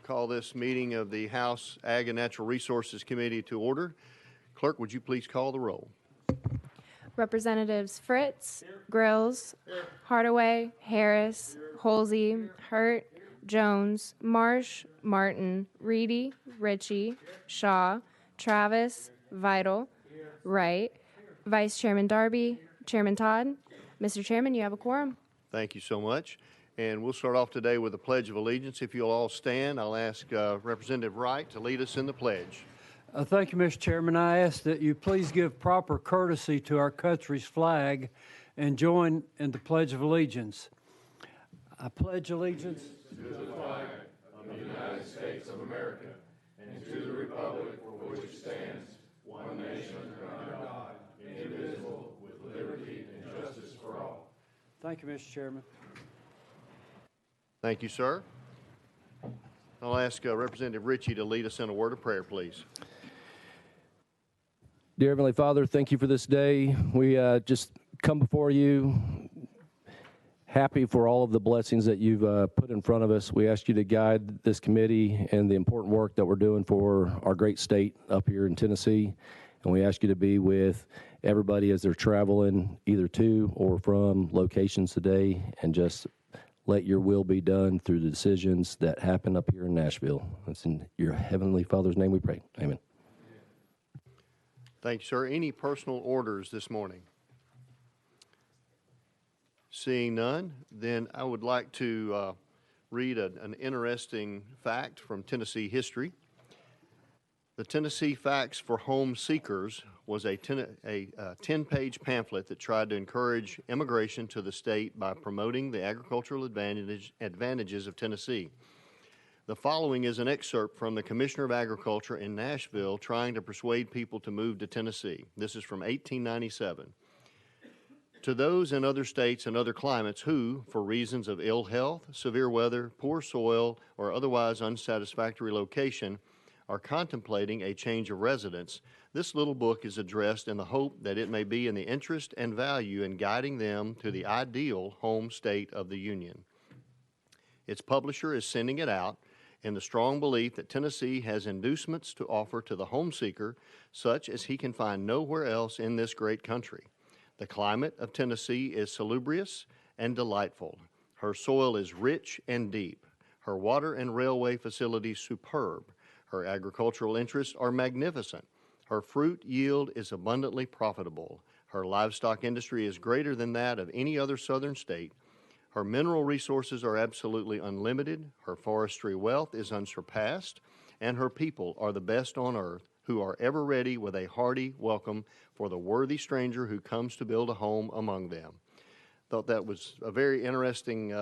call this meeting of the House Ag and Natural Resources Committee to order. Clerk, would you please call the roll? Representatives Fritz, Grills, Hardaway, Harris, Holsey, Hurt, Jones, Marsh, Martin, Reedy, Ritchie, Shaw, Travis, Vital, Wright, Vice Chairman Darby, Chairman Todd. Mr. Chairman, you have a quorum. Thank you so much. And we'll start off today with the Pledge of Allegiance. If you'll all stand, I'll ask Representative Wright to lead us in the pledge. Thank you, Mr. Chairman. I ask that you please give proper courtesy to our country's flag and join in the Pledge of Allegiance. I pledge allegiance to the flag of the United States of America and to the republic for which it stands, one nation under God, indivisible, with liberty and justice for all. Thank you, Mr. Chairman. Thank you, sir. I'll ask Representative Ritchie to lead us in a word of prayer, please. Dear Heavenly Father, thank you for this day. We just come before you happy for all of the blessings that you've put in front of us. We ask you to guide this committee and the important work that we're doing for our great state up here in Tennessee. And we ask you to be with everybody as they're traveling either to or from locations today, and just let your will be done through the decisions that happen up here in Nashville. It's in your Heavenly Father's name we pray. Amen. Thank you, sir. Any personal orders this morning? Seeing none, then I would like to read an interesting fact from Tennessee history. The Tennessee Facts for Home Seekers was a 10-page pamphlet that tried to encourage immigration to the state by promoting the agricultural advantages of Tennessee. The following is an excerpt from the Commissioner of Agriculture in Nashville trying to persuade people to move to Tennessee. This is from 1897. To those in other states and other climates who, for reasons of ill health, severe weather, poor soil, or otherwise unsatisfactory location, are contemplating a change of residence, this little book is addressed in the hope that it may be in the interest and value in guiding them to the ideal home state of the Union. Its publisher is sending it out in the strong belief that Tennessee has inducements to offer to the home seeker such as he can find nowhere else in this great country. The climate of Tennessee is salubrious and delightful. Her soil is rich and deep. Her water and railway facilities superb. Her agricultural interests are magnificent. Her fruit yield is abundantly profitable. Her livestock industry is greater than that of any other southern state. Her mineral resources are absolutely unlimited, her forestry wealth is unsurpassed, and her people are the best on earth, who are ever ready with a hearty welcome for the worthy stranger who comes to build a home among them. Thought that was a very interesting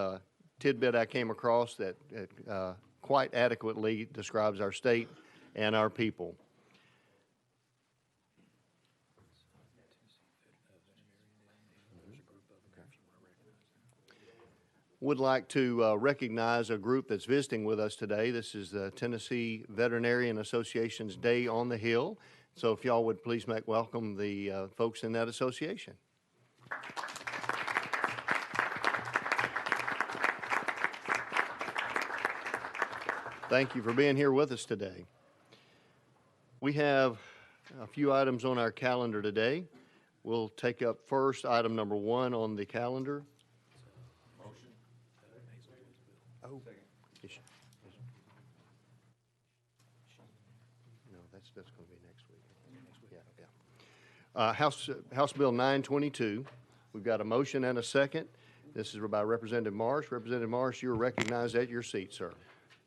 tidbit I came across that quite adequately describes our state and our people. Would like to recognize a group that's visiting with us today. This is the Tennessee Veterinarian Association's Day on the Hill. So if y'all would please make welcome the folks in that association. Thank you for being here with us today. We have a few items on our calendar today. We'll take up first item number 1 on the calendar. Oh, no, that's going to be next week. Yeah. House Bill 922. We've got a motion and a second. This is by Representative Marsh. Representative Marsh, you're recognized at your seat, sir.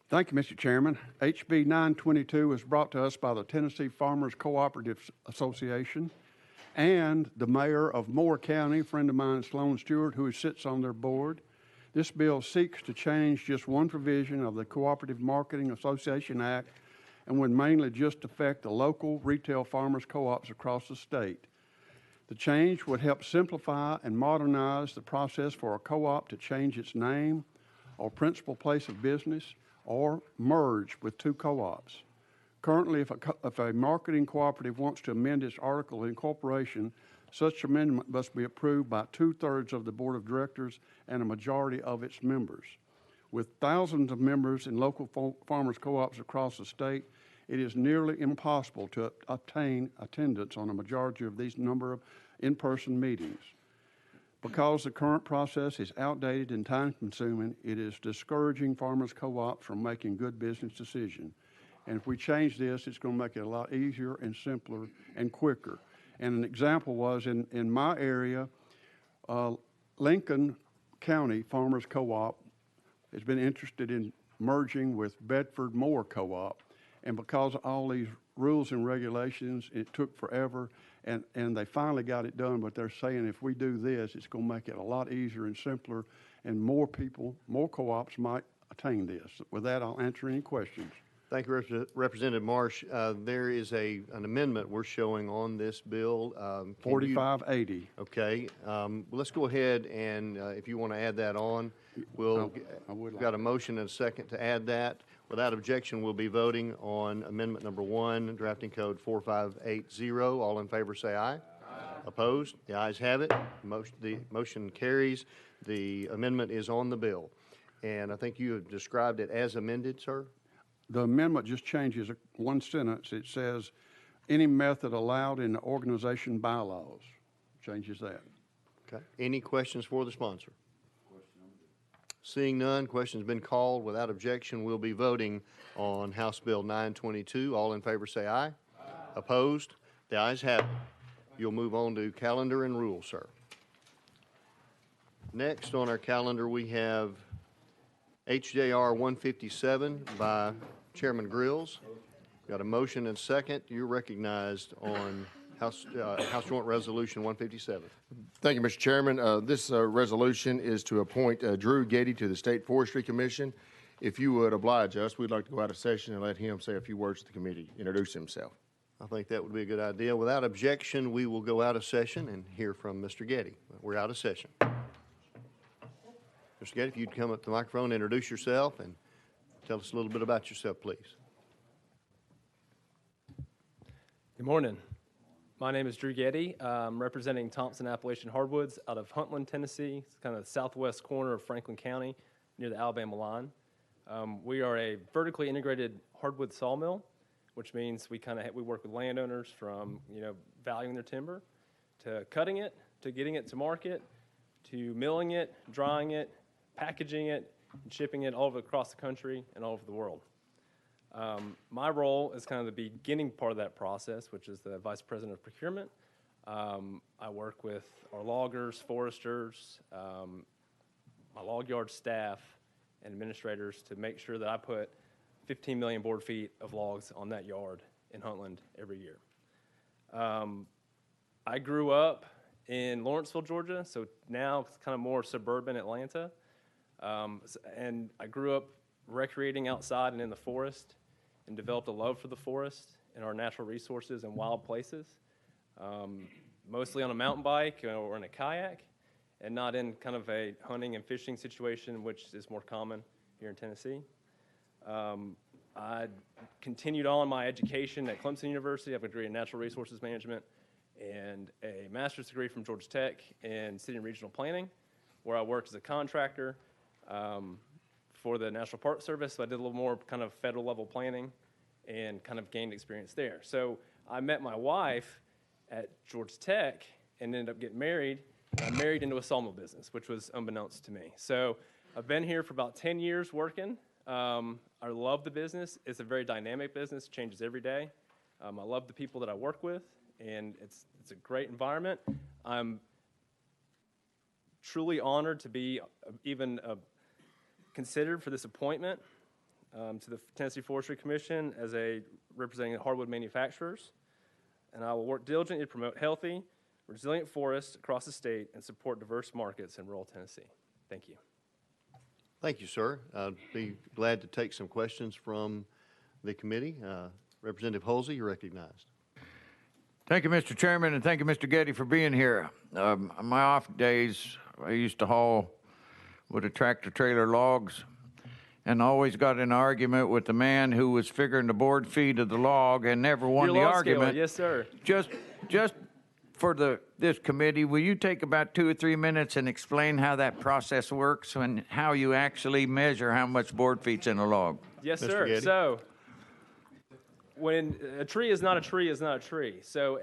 Thank you, Mr. Chairman. HB 922 is brought to us by the Tennessee Farmers Cooperative Association and the mayor of Moore County, a friend of mine, Sloan Stewart, who sits on their board. This bill seeks to change just one provision of the Cooperative Marketing Association Act and would mainly just affect the local retail farmers co-ops across the state. The change would help simplify and modernize the process for a co-op to change its name or principal place of business or merge with two co-ops. Currently, if a marketing cooperative wants to amend its article of incorporation, such amendment must be approved by 2/3 of the board of directors and a majority of its members. With thousands of members in local farmers co-ops across the state, it is nearly impossible to obtain attendance on a majority of these number of in-person meetings. Because the current process is outdated and time-consuming, it is discouraging farmers co-ops from making good business decisions. And if we change this, it's going to make it a lot easier and simpler and quicker. And an example was in my area, Lincoln County Farmers Co-op has been interested in merging with Bedford Moore Co-op. And because of all these rules and regulations, it took forever, and they finally got it done, but they're saying if we do this, it's going to make it a lot easier and simpler, and more people, more co-ops might attain this. With that, I'll answer any questions. Thank you, Representative Marsh. There is an amendment we're showing on this bill. 4580. Okay, let's go ahead and if you want to add that on, I would like got a motion and a second to add that. Without objection, we'll be voting on amendment number 1, drafting code 4580. All in favor say aye. Aye. Opposed? The ayes have it. The motion carries. The amendment is on the bill. And I think you have described it as amended, sir? The amendment just changes one sentence. It says, any method allowed in the organization bylaws. Changes that. Okay. Any questions for the sponsor? Seeing none, question's been called. Without objection, we'll be voting on House Bill 922. All in favor say aye. Aye. Opposed? The ayes have it. You'll move on to calendar and rules, sir. Next on our calendar, we have HJR 157 by Chairman Grills. Got a motion and second. You're recognized on House Joint Resolution 157. Thank you, Mr. Chairman. This resolution is to appoint Drew Getty to the State Forestry Commission. If you would oblige us, we'd like to go out of session and let him say a few words to the committee, introduce himself. I think that would be a good idea. Without objection, we will go out of session and hear from Mr. Getty. We're out of session. Mr. Getty, if you'd come up to the microphone, introduce yourself, and tell us a little bit about yourself, please. Good morning. My name is Drew Getty. I'm representing Thompson Appalachian Hardwoods out of Huntland, Tennessee. It's kind of the southwest corner of Franklin County near the Alabama line. We are a vertically integrated hardwood sawmill, which means we work with landowners from valuing their timber to cutting it, to getting it to market, to milling it, drying it, packaging it, and shipping it all across the country and all over the world. My role is kind of the beginning part of that process, which is the Vice President of Procurement. I work with our loggers, foresters, my log yard staff, and administrators to make sure that I put 15 million board feet of logs on that yard in Huntland every year. I grew up in Lawrenceville, Georgia, so now it's kind of more suburban Atlanta. And I grew up recreating outside and in the forest and developed a love for the forest and our natural resources and wild places, mostly on a mountain bike or in a kayak, and not in kind of a hunting and fishing situation, which is more common here in Tennessee. I continued on my education at Clemson University. I have a degree in natural resources management and a master's degree from Georgia Tech in city and regional planning, where I worked as a contractor for the National Park Service. So I did a little more kind of federal level planning and kind of gained experience there. So I met my wife at Georgia Tech and ended up getting married. I married into a sawmill business, which was unbeknownst to me. So I've been here for about 10 years working. I love the business. It's a very dynamic business, changes every day. I love the people that I work with, and it's a great environment. I'm truly honored to be even considered for this appointment to the Tennessee Forestry Commission as a representing hardwood manufacturers. And I will work diligently to promote healthy, resilient forests across the state and support diverse markets in rural Tennessee. Thank you. Thank you, sir. I'd be glad to take some questions from the committee. Representative Holsey, you're recognized. Thank you, Mr. Chairman, and thank you, Mr. Getty, for being here. On my off days, I used to haul with a tractor-trailer logs, and always got in an argument with the man who was figuring the board feet of the log and never won Your the log argument. Scaler, yes, sir. Just for the this committee, will you take about 2 or 3 minutes and explain how that process works and how you actually measure how much board feet's in a log? Yes, Mr. sir. Getty? So when a tree is not a tree is not a tree. So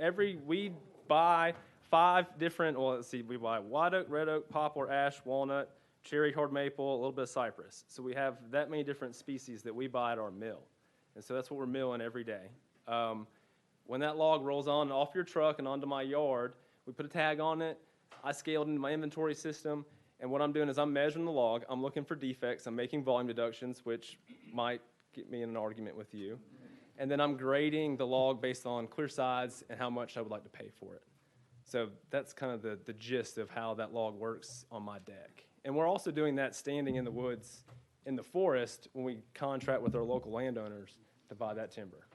we buy 5 different, well, let's see, we buy white oak, red oak, poplar, ash, walnut, cherry, hard maple, a little bit of cypress. So we have that many different species that we buy at our mill. And so that's what we're milling every day. When that log rolls on and off your truck and onto my yard, we put a tag on it. I scaled into my inventory system. And what I'm doing is I'm measuring the log. I'm looking for defects. I'm making volume deductions, which might get me in an argument with you. And then I'm grading the log based on clear sides and how much I would like to pay for it. So that's kind of the gist of how that log works on my deck. And we're also doing that standing in the woods in the forest when we contract with our local landowners to buy that timber.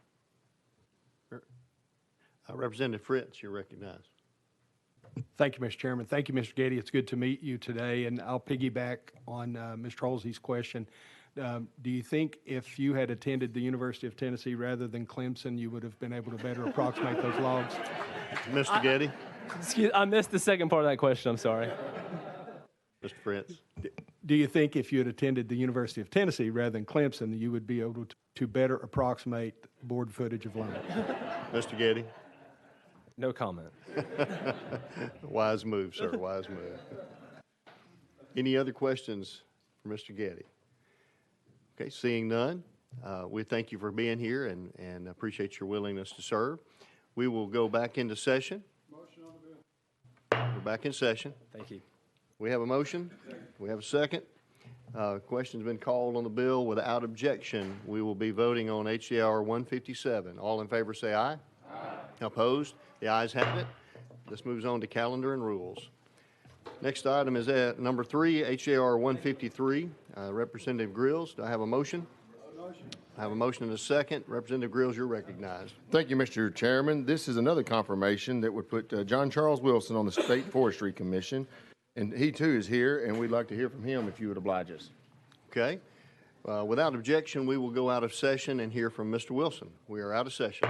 Representative Fritz, you're recognized. Thank you, Mr. Chairman. Thank you, Mr. Getty. It's good to meet you today, and I'll piggyback on Mr. Halsey's question. Do you think if you had attended the University of Tennessee rather than Clemson, you would have been able to better approximate those logs? Mr. Getty? Excuse, I missed the second part of that question. I'm sorry. Mr. Fritz? Do you think if you had attended the University of Tennessee rather than Clemson, you would be able to better approximate board footage of lumber? Mr. Getty? No comment. Wise move, sir, wise move. Any other questions for Mr. Getty? Okay, seeing none, we thank you for being here and appreciate your willingness to serve. We will go back into session. We're back in session. Thank you. We have a motion. We have a second. Question's been called on the bill. Without objection, we will be voting on HJR 157. All in favor say aye. Aye. Opposed? The ayes have it. This moves on to calendar and rules. Next item is number 3, HJR 153. Representative Grills, do I have a motion? I have a motion and a second. Representative Grills, you're recognized. Thank you, Mr. Chairman. This is another confirmation that would put John Charles Wilson on the State Forestry Commission, and he too is here, and we'd like to hear from him if you would oblige us. Okay. Without objection, we will go out of session and hear from Mr. Wilson. We are out of session.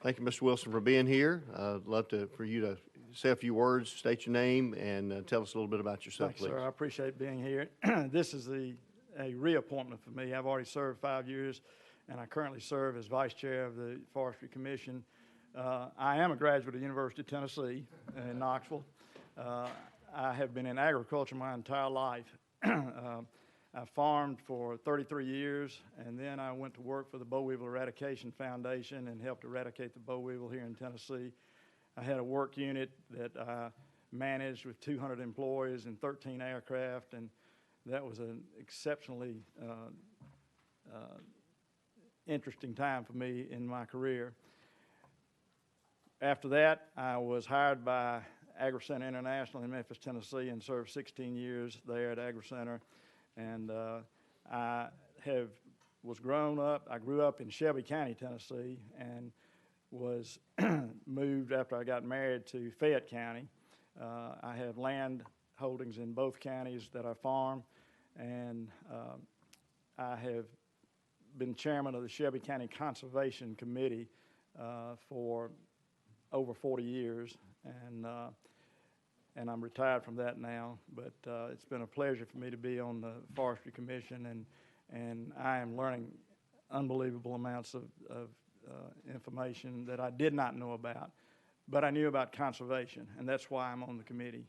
Thank you, Mr. Wilson, for being here. I'd love for you to say a few words, state your name, and tell us a little bit about yourself, Thanks, please. sir. I appreciate being here. This is a reappointment for me. I've already served 5 years, and I currently serve as Vice Chair of the Forestry Commission. I am a graduate of the University of Tennessee in Knoxville. I have been in agriculture my entire life. I farmed for 33 years, and then I went to work for the Boll Weevil Eradication Foundation and helped eradicate the boll weevil here in Tennessee. I had a work unit that I managed with 200 employees and 13 aircraft, and that was an exceptionally interesting time for me in my career. After that, I was hired by AgriCenter International in Memphis, Tennessee, and served 16 years there at AgriCenter. And I grew up in Shelby County, Tennessee, and was moved after I got married to Fayette County. I have land holdings in both counties that I farm, and I have been chairman of the Shelby County Conservation Committee for over 40 years, and I'm retired from that now, but it's been a pleasure for me to be on the Forestry Commission, and I am learning unbelievable amounts of information that I did not know about, but I knew about conservation, and that's why I'm on the committee,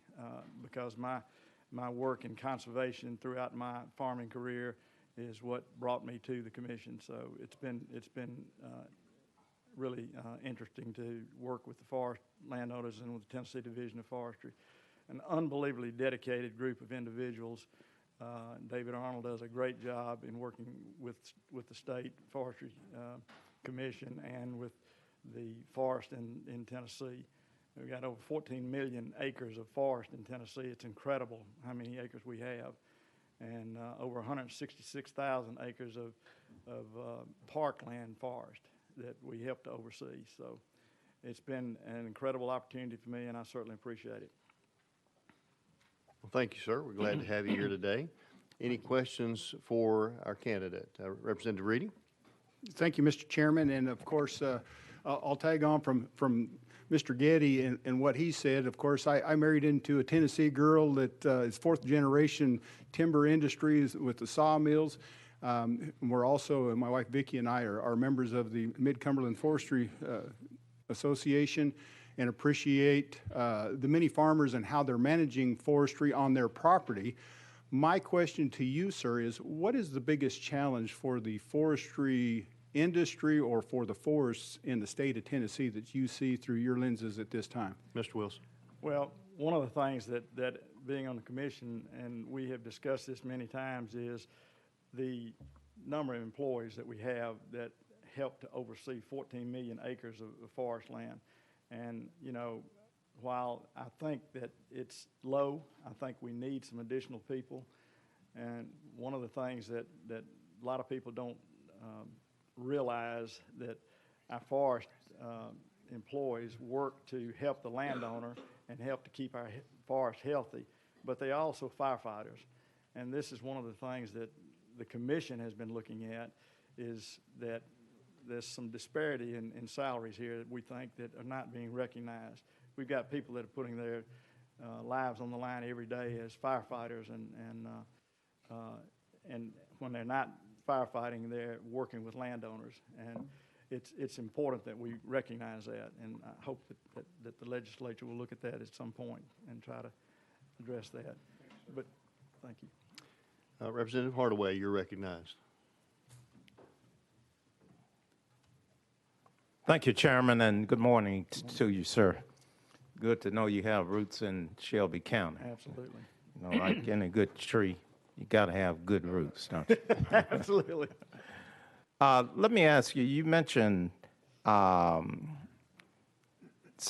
because my work in conservation throughout my farming career is what brought me to the commission. So it's been really interesting to work with the forest landowners and with the Tennessee Division of Forestry. An unbelievably dedicated group of individuals. David Arnold does a great job in working with the State Forestry Commission and with the forest in Tennessee. We've got over 14 million acres of forest in Tennessee. It's incredible how many acres we have. And over 166,000 acres of parkland forest that we help to oversee. So it's been an incredible opportunity for me, and I certainly appreciate it. Well, thank you, sir. We're glad to have you here today. Any questions for our candidate? Representative Reedy? Thank you, Mr. Chairman, and of course, I'll tag on from Mr. Getty and what he said. Of course, I married into a Tennessee girl that is fourth generation timber industries with the sawmills. We're also, my wife Vicki and I are members of the Mid-Cumberland Forestry Association, and appreciate the many farmers and how they're managing forestry on their property. My question to you, sir, is what is the biggest challenge for the forestry industry or for the forests in the state of Tennessee that you see through your lenses at this time? Mr. Wilson. Well, one of the things that being on the commission, and we have discussed this many times, is the number of employees that we have that help to oversee 14 million acres of forest land. And, you know, while I think that it's low, I think we need some additional people. And one of the things that a lot of people don't realize that our forest employees work to help the landowner and help to keep our forest healthy, but they are also firefighters. And this is one of the things that the commission has been looking at, is that there's some disparity in salaries here that we think that are not being recognized. We've got people that are putting their lives on the line every day as firefighters, and when they're not firefighting, they're working with landowners. And it's important that we recognize that, and I hope that the legislature will look at that at some point and try to address that. But thank you. Representative Hardaway, you're recognized. Thank you, Chairman, and good morning to you, sir. Good to know you have roots in Shelby County. Absolutely. You know, like any good tree, you got to have good roots, don't you? Absolutely. Let me ask you, you mentioned some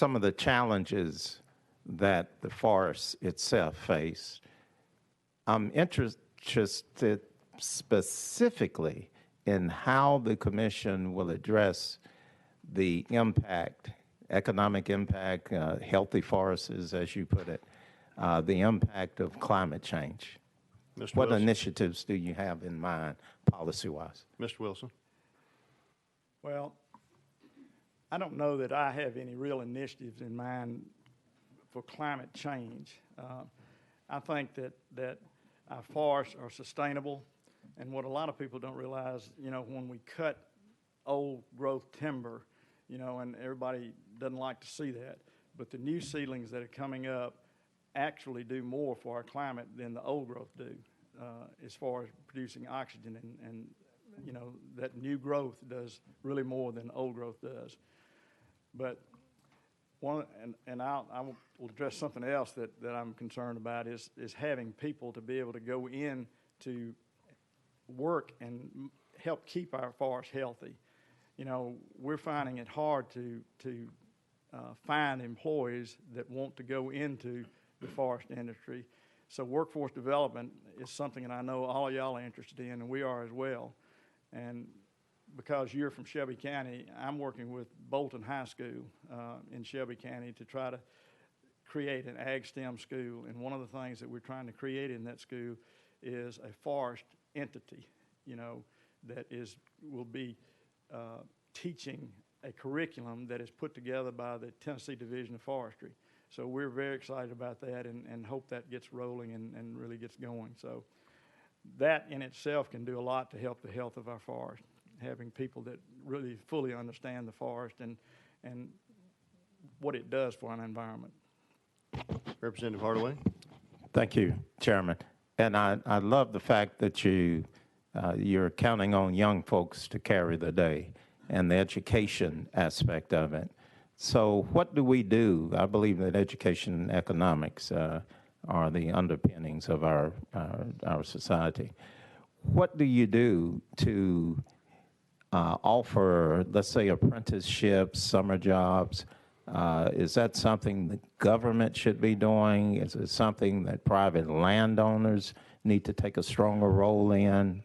of the challenges that the forest itself face. I'm interested specifically in how the commission will address the impact, economic impact, healthy forests, as you put it, the impact of climate change. Mr. What Wilson. initiatives do you have in mind, policy-wise? Mr. Wilson. Well, I don't know that I have any real initiatives in mind for climate change. I think that our forests are sustainable, and what a lot of people don't realize, you know, when we cut old growth timber, you know, and everybody doesn't like to see that, but the new seedlings that are coming up actually do more for our climate than the old growth do, as far as producing oxygen, and you know, that new growth does really more than old growth does. But I will address something else that I'm concerned about is having people to be able to go in to work and help keep our forest healthy. You know, we're finding it hard to find employees that want to go into the forest industry. So workforce development is something that I know all of y'all are interested in, and we are as well. And because you're from Shelby County, I'm working with Bolton High School in Shelby County to try to create an ag STEM school. And one of the things that we're trying to create in that school is a forest entity, you know, that will be teaching a curriculum that is put together by the Tennessee Division of Forestry. So we're very excited about that, and hope that gets rolling and really gets going. So that in itself can do a lot to help the health of our forest, having people that really fully understand the forest and what it does for an environment. Representative Hardaway. Thank you, Chairman. And I love the fact that you're counting on young folks to carry the day and the education aspect of it. So what do we do? I believe that education and economics are the underpinnings of our society. What do you do to offer, let's say, apprenticeships, summer jobs? Is that something the government should be doing? Is it something that private landowners need to take a stronger role in?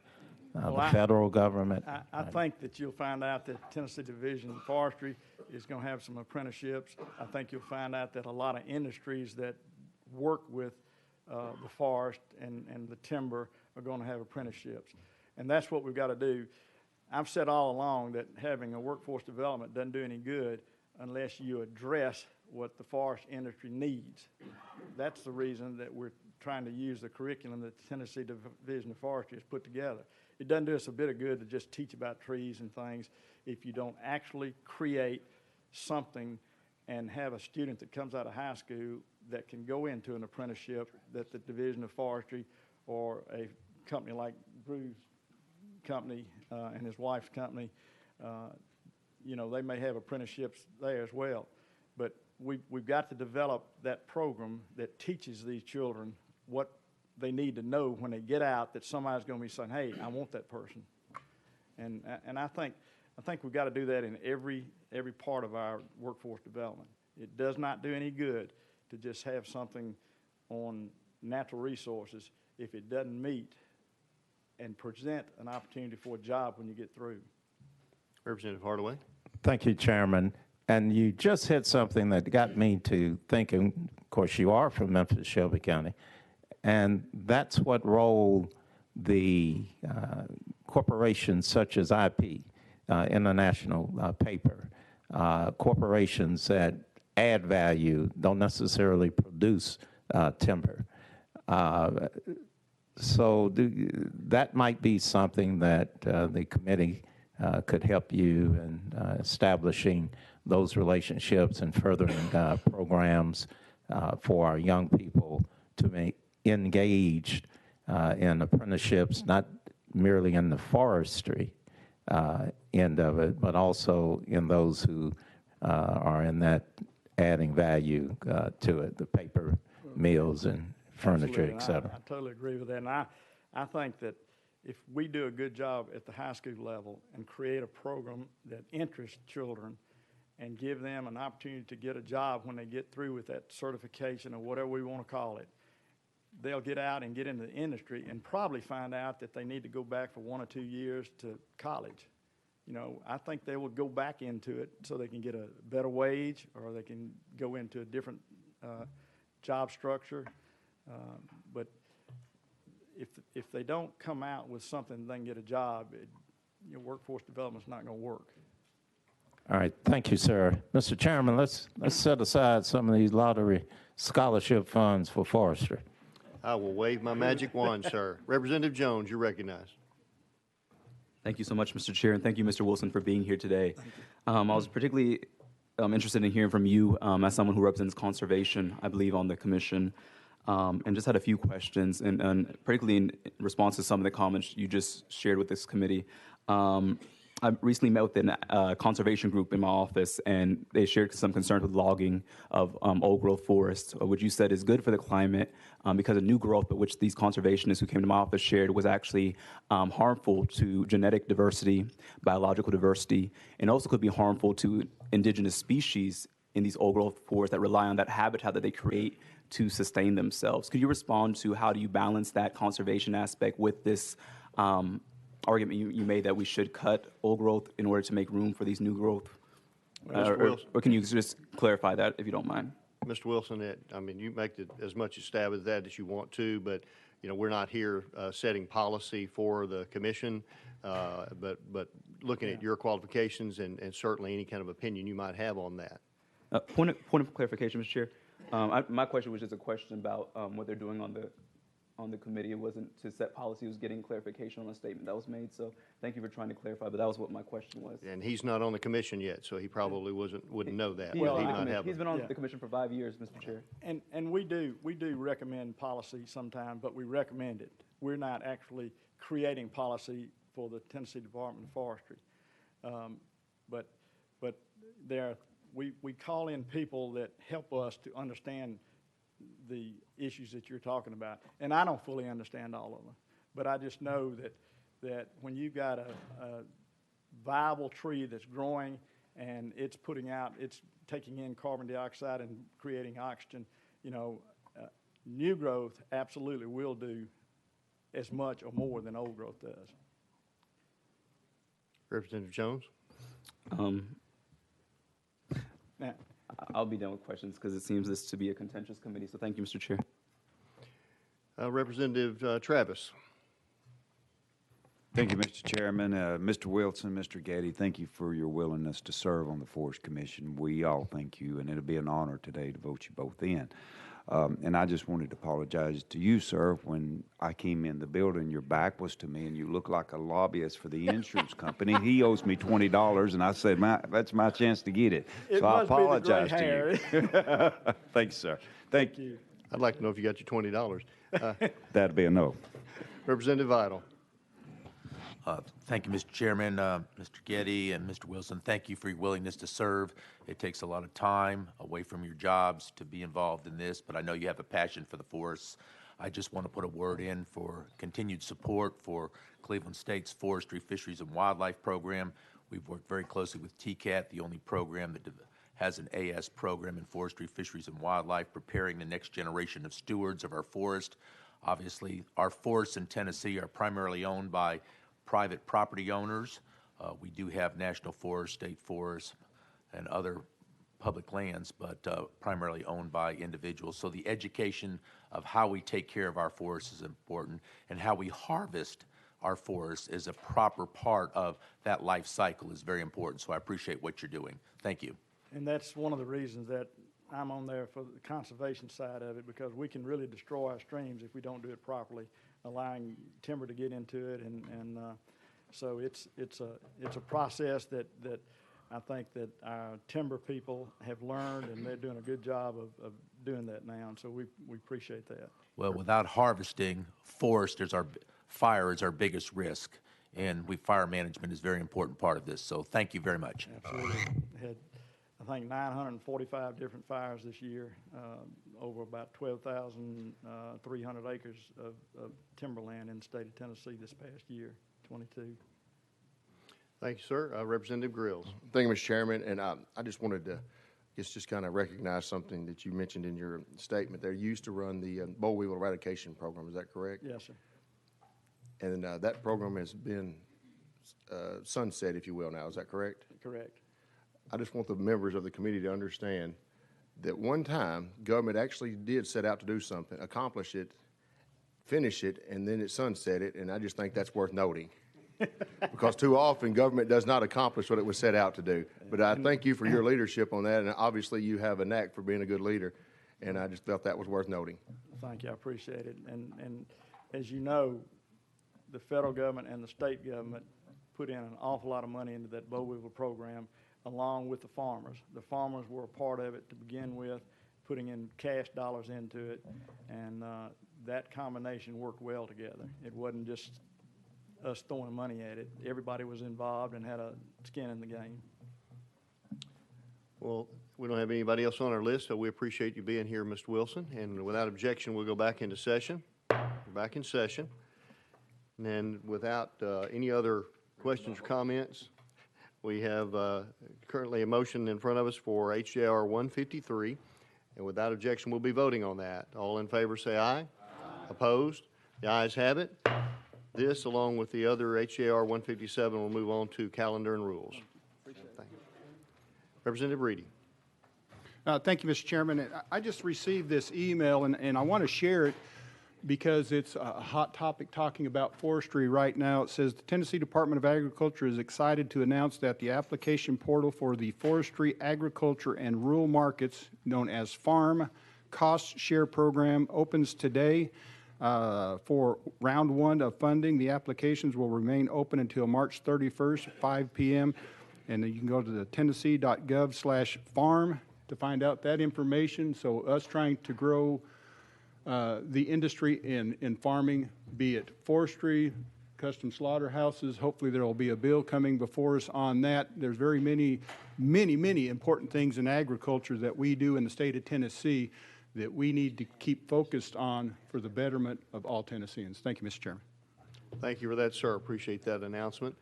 The federal government? I think that you'll find out that Tennessee Division of Forestry is going to have some apprenticeships. I think you'll find out that a lot of industries that work with the forest and the timber are going to have apprenticeships. And that's what we've got to do. I've said all along that having a workforce development doesn't do any good unless you address what the forest industry needs. That's the reason that we're trying to use the curriculum that the Tennessee Division of Forestry has put together. It doesn't do us a bit of good to just teach about trees and things if you don't actually create something and have a student that comes out of high school that can go into an apprenticeship that the Division of Forestry or a company like Drew's company and his wife's company, you know, they may have apprenticeships there as well. But we've got to develop that program that teaches these children what they need to know when they get out, that somebody's going to be saying, hey, I want that person. And I think we've got to do that in every part of our workforce development. It does not do any good to just have something on natural resources if it doesn't meet and present an opportunity for a job when you get through. Representative Hardaway. Thank you, Chairman. And you just hit something that got me to thinking. Of course, you are from Memphis, Shelby County, and that's what role the corporations such as IP, international paper, corporations that add value don't necessarily produce timber. So that might be something that the committee could help you in establishing those relationships and furthering programs for our young people to be engaged in apprenticeships, not merely in the forestry end of it, but also in those who are in that adding value to it, the paper mills and furniture, Absolutely. et cetera. I totally agree with that. And I think that if we do a good job at the high school level and create a program that interests children and give them an opportunity to get a job when they get through with that certification or whatever we want to call it, they'll get out and get into the industry and probably find out that they need to go back for 1 or 2 years to college. You know, I think they will go back into it so they can get a better wage or they can go into a different job structure. But if they don't come out with something they can get a job, your workforce development's not going to work. All right, thank you, sir. Mr. Chairman, let's set aside some of these lottery scholarship funds for forestry. I will wave my magic wand, sir. Representative Jones, you're recognized. Thank you so much, Mr. Chair, and thank you, Mr. Wilson, for being here today. I was particularly interested in hearing from you as someone who represents conservation, I believe, on the commission, and just had a few questions, and particularly in response to some of the comments you just shared with this committee. I recently met with a conservation group in my office, and they shared some concerns with logging of old-growth forests, which you said is good for the climate because of new growth, but which these conservationists who came to my office shared was actually harmful to genetic diversity, biological diversity, and also could be harmful to indigenous species in these old-growth forests that rely on that habitat that they create to sustain themselves. Could you respond to how do you balance that conservation aspect with this argument you made that we should cut old growth in order to make room for these new growth? Or can you just clarify that, if you don't mind? Mr. Wilson, I mean, you make as much a stab at that as you want to, but, you know, we're not here setting policy for the commission, but looking at your qualifications and certainly any kind of opinion you might have on that. Point of clarification, Mr. Chair. My question was just a question about what they're doing on the committee. It wasn't to set policy. It was getting clarification on a statement that was made. So thank you for trying to clarify, but that was what my question was. And he's not on the commission yet, so he probably wouldn't know that. He's been on the commission for 5 years, Mr. Chair. And we do recommend policy sometime, but we recommend it. We're not actually creating policy for the Tennessee Department of Forestry. But we call in people that help us to understand the issues that you're talking about. And I don't fully understand all of them, but I just know that when you've got a viable tree that's growing and it's taking in carbon dioxide and creating oxygen, you know, new growth absolutely will do as much or more than old growth does. Representative Jones? Now, I'll be done with questions because it seems this to be a contentious committee. So thank you, Mr. Chair. Representative Travis. Thank you, Mr. Chairman. Mr. Wilson, Mr. Getty, thank you for your willingness to serve on the Forest Commission. We all thank you, and it'll be an honor today to vote you both in. And I just wanted to apologize to you, sir. When I came in the building, your back was to me, and you look like a lobbyist for the insurance company. He owes me $20, and I said, that's my chance to get it. So I apologize to you. Thank you, sir. Thank you. I'd like to know if you got your $20. That'd be a no. Representative Vital. Thank you, Mr. Chairman, Mr. Getty, and Mr. Wilson. Thank you for your willingness to serve. It takes a lot of time away from your jobs to be involved in this, but I know you have a passion for the forests. I just want to put a word in for continued support for Cleveland State's Forestry, Fisheries, and Wildlife Program. We've worked very closely with TCAT, the only program that has an AS program in forestry, fisheries, and wildlife, preparing the next generation of stewards of our forest. Obviously, our forests in Tennessee are primarily owned by private property owners. We do have national forests, state forests, and other public lands, but primarily owned by individuals. So the education of how we take care of our forests is important, and how we harvest our forests is a proper part of that life cycle is very important. So I appreciate what you're doing. Thank you. And that's one of the reasons that I'm on there for the conservation side of it, because we can really destroy our streams if we don't do it properly, allowing timber to get into it, and so it's a process that I think that our timber people have learned, and they're doing a good job of doing that now, and so we appreciate that. Well, without harvesting, fire is our biggest risk, and fire management is a very important part of this. So thank you very much. Absolutely. Had, I think, 945 different fires this year, over about 12,300 acres of timberland in the state of Tennessee this past year, 22. Thank you, sir. Representative Grills. Thank you, Mr. Chairman. And I just wanted to just kind of recognize something that you mentioned in your statement there. You used to run the boll weevil eradication program. Is that correct? Yes, sir. And that program has been sunset, if you will, now. Is that correct? Correct. I just want the members of the committee to understand that one time, government actually did set out to do something, accomplish it, finish it, and then it sunset it, and I just think that's worth noting. Because too often, government does not accomplish what it was set out to do. But I thank you for your leadership on that, and obviously you have a knack for being a good leader, and I just felt that was worth noting. Thank you. I appreciate it. And as you know, the federal government and the state government put in an awful lot of money into that boll weevil program, along with the farmers. The farmers were a part of it to begin with, putting in cash dollars into it, and that combination worked well together. It wasn't just us throwing money at it. Everybody was involved and had a skin in the game. Well, we don't have anybody else on our list, so we appreciate you being here, Mr. Wilson. And without objection, we'll go back into session. We're back in session. And then without any other questions or comments, we have currently a motion in front of us for HJR 153. And without objection, we'll be voting on that. All in favor say aye. Aye. Opposed? The ayes have it. This, along with the other HJR 157, will move on to calendar and rules. Thank you. Representative Reedy. Thank you, Mr. Chairman. I just received this email, and I want to share it because it's a hot topic talking about forestry right now. It says the Tennessee Department of Agriculture is excited to announce that the application portal for the Forestry, Agriculture, and Rural Markets, known as FARM Cost Share Program, opens today. For round one of funding, the applications will remain open until March 31st, 5 p.m. And you can go to the tennessee.gov/farm to find out that information. So us trying to grow the industry in farming, be it forestry, custom slaughterhouses, hopefully there will be a bill coming before us on that. There's very many important things in agriculture that we do in the state of Tennessee that we need to keep focused on for the betterment of all Tennesseans. Thank you, Mr. Chairman. Thank you for that, sir. Appreciate that announcement.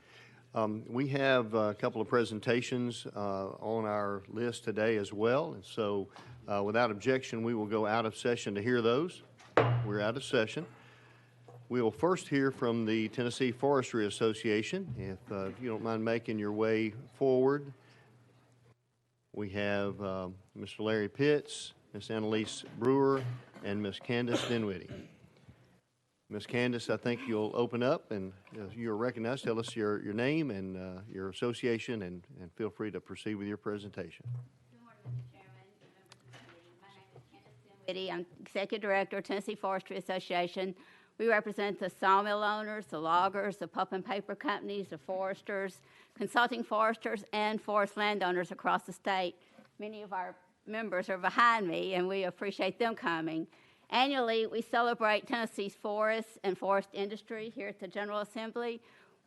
We have a couple of presentations on our list today as well. And so without objection, we will go out of session to hear those. We're out of session. We will first hear from the Tennessee Forestry Association. If you don't mind making your way forward. We have Mr. Larry Pitts, Ms. Annalise Brewer, and Ms. Candace Dinwiddie. Ms. Candace, I think you'll open up, and you're recognized. Tell us your name and your association, and feel free to proceed with your presentation. I'm Executive Director of Tennessee Forestry Association. We represent the sawmill owners, the loggers, the pulp and paper companies, the foresters, consulting foresters, and forest landowners across the state. Many of our members are behind me, and we appreciate them coming. Annually, we celebrate Tennessee's forests and forest industry here at the General Assembly.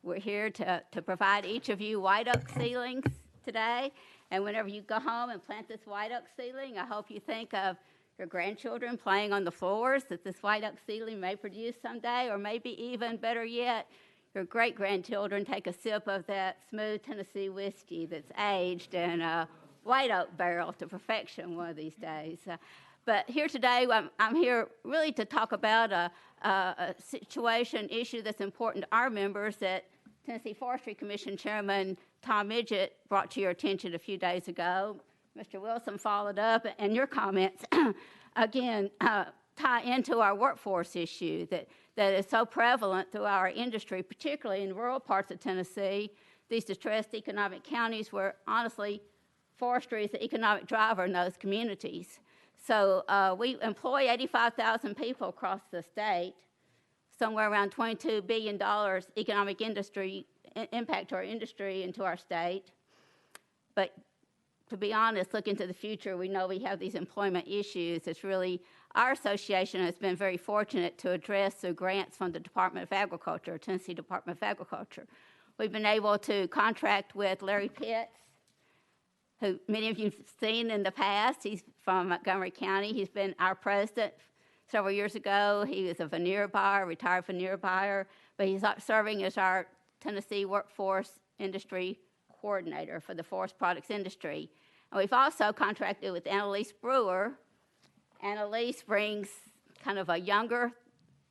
We're here to provide each of you white oak seedlings today, and whenever you go home and plant this white oak seedling, I hope you think of your grandchildren playing on the floors that this white oak seedling may produce someday, or maybe even better yet, your great-grandchildren take a sip of that smooth Tennessee whiskey that's aged in a white oak barrel to perfection one of these days. But here today, I'm here really to talk about a situation, issue that's important to our members that Tennessee Forestry Commission Chairman Tom Midgett brought to your attention a few days ago. Mr. Wilson followed up, and your comments, again, tie into our workforce issue that is so prevalent through our industry, particularly in rural parts of Tennessee, these distressed economic counties where, honestly, forestry is the economic driver in those communities. So we employ 85,000 people across the state, somewhere around $22 billion economic industry impact to our industry and to our state. But to be honest, looking to the future, we know we have these employment issues. It's really, our association has been very fortunate to address the grants from the Department of Agriculture, Tennessee Department of Agriculture. We've been able to contract with Larry Pitts, who many of you have seen in the past. He's from Montgomery County. He's been our president several years ago. He was a veneer buyer, retired veneer buyer, but he's serving as our Tennessee workforce industry coordinator for the forest products industry. And we've also contracted with Annalise Brewer. Annalise brings kind of a younger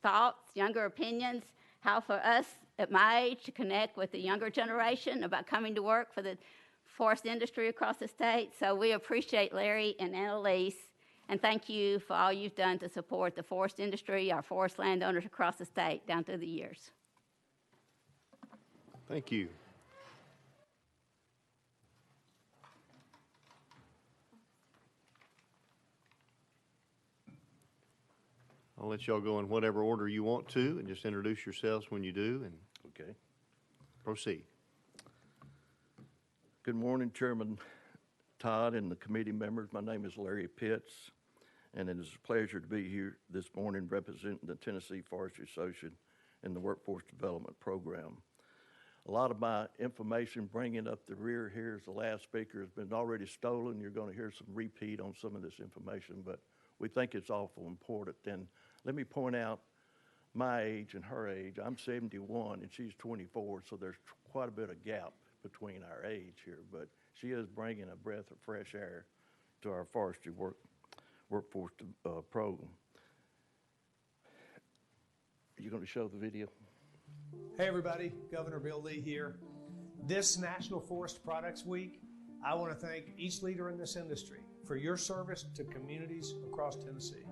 thoughts, younger opinions, how for us at my age to connect with the younger generation about coming to work for the forest industry across the state. So we appreciate Larry and Annalise, and thank you for all you've done to support the forest industry, our forest landowners across the state down through the years. Thank you. I'll let y'all go in whatever order you want to, and just introduce yourselves when you do, and Okay. proceed. Good morning, Chairman Todd and the committee members. My name is Larry Pitts, and it is a pleasure to be here this morning representing the Tennessee Forestry Association in the Workforce Development Program. A lot of my information bringing up the rear here as the last speaker has been already stolen. You're going to hear some repeat on some of this information, but we think it's awful important. And let me point out my age and her age. I'm 71 and she's 24, so there's quite a bit of gap between our age here, but she is bringing a breath of fresh air to our forestry workforce program. Are you going to show the video? Hey everybody, Governor Bill Lee here. This National Forest Products Week, I want to thank each leader in this industry for your service to communities across Tennessee.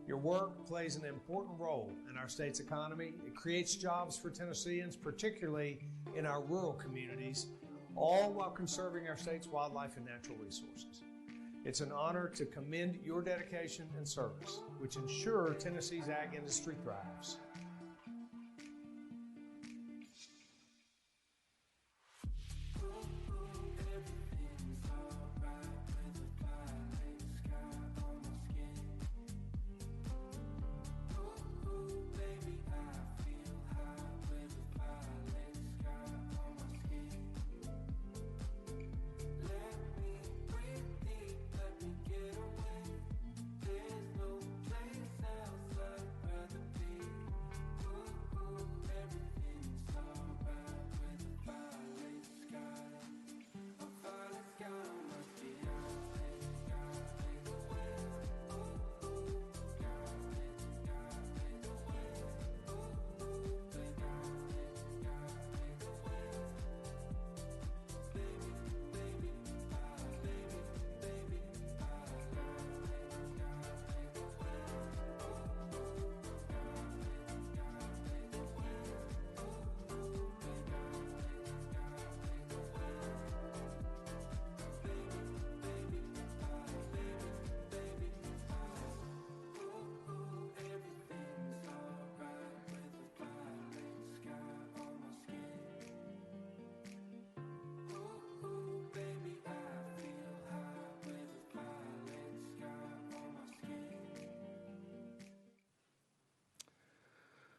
Your work plays an important role in our state's economy. It creates jobs for Tennesseans, particularly in our rural communities, all while conserving our state's wildlife and natural resources. It's an honor to commend your dedication and service, which ensure Tennessee's ag industry thrives.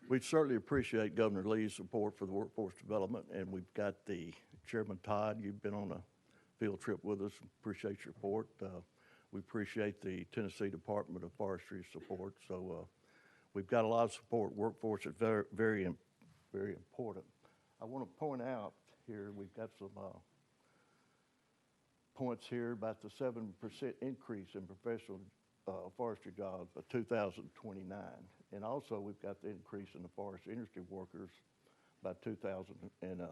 We certainly appreciate Governor Lee's support for the workforce development, and we've got the Chairman Todd. You've been on a field trip with us. Appreciate your support. We appreciate the Tennessee Department of Forestry support. So we've got a lot of support. Workforce is very, very, very important. I want to point out here we've got some points here about the 7% increase in professional forestry jobs by 2029. And also we've got the increase in the forest industry workers by 2029.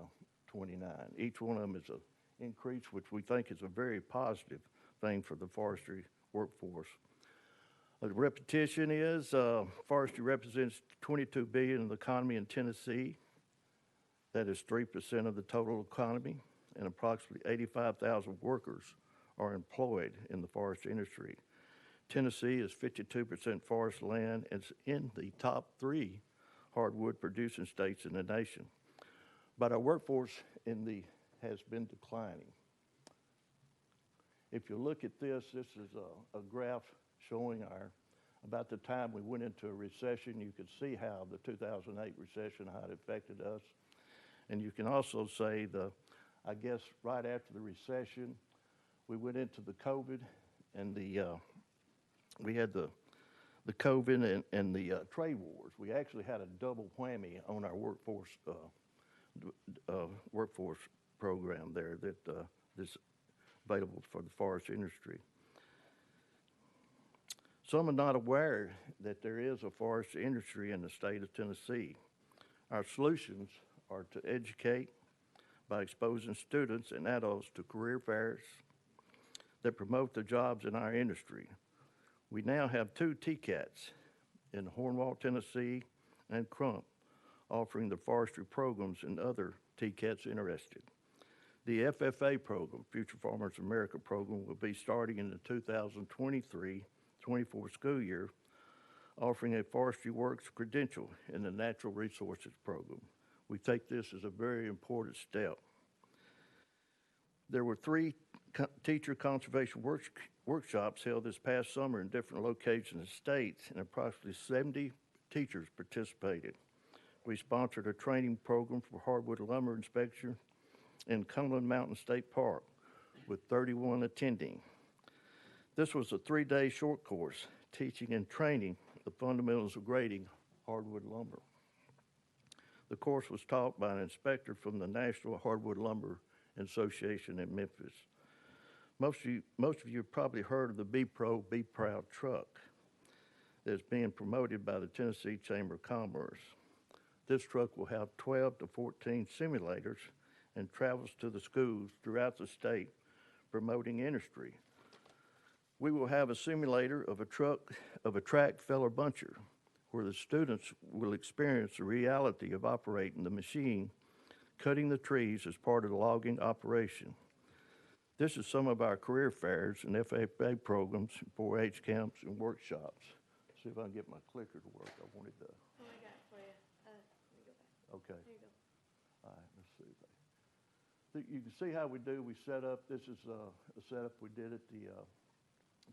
Each one of them is an increase, which we think is a very positive thing for the forestry workforce. The repetition is forestry represents $22 billion in the economy in Tennessee. That is 3% of the total economy, and approximately 85,000 workers are employed in the forest industry. Tennessee is 52% forest land and is in the top 3 hardwood producing states in the nation. But our workforce has been declining. If you look at this is a graph showing about the time we went into a recession. You could see how the 2008 recession, how it affected us. And you can also say I guess right after the recession, we went into the COVID, and we had the COVID and the trade wars. We actually had a double whammy on our workforce program there that is available for the forest industry. Some are not aware that there is a forest industry in the state of Tennessee. Our solutions are to educate by exposing students and adults to career fairs that promote the jobs in our industry. We now have 2 TCATs in Hornwall, Tennessee, and Crump, offering the forestry programs and other TCATs interested. The FFA program, Future Farmers America program, will be starting in the 2023-24 school year, offering a Forestry Works credential in the Natural Resources program. We take this as a very important step. There were 3 teacher conservation workshops held this past summer in different locations in the state, and approximately 70 teachers participated. We sponsored a training program for hardwood lumber inspection in Cumberland Mountain State Park with 31 attending. This was a 3-day short course teaching and training the fundamentals of grading hardwood lumber. The course was taught by an inspector from the National Hardwood Lumber Association in Memphis. Most of you have probably heard of the Be Pro, Be Proud truck that's being promoted by the Tennessee Chamber of Commerce. This truck will have 12 to 14 simulators and travels to the schools throughout the state promoting industry. We will have a simulator of a track feller buncher, where the students will experience the reality of operating the machine, cutting the trees as part of the logging operation. This is some of our career fairs and FFA programs, 4-H camps, and workshops. See if I can get my clicker to work. I wanted to. Oh, I got it for you. Let me go back. Okay. There you go. All right, let's see. You can see how we do. We set up. This is a setup we did at the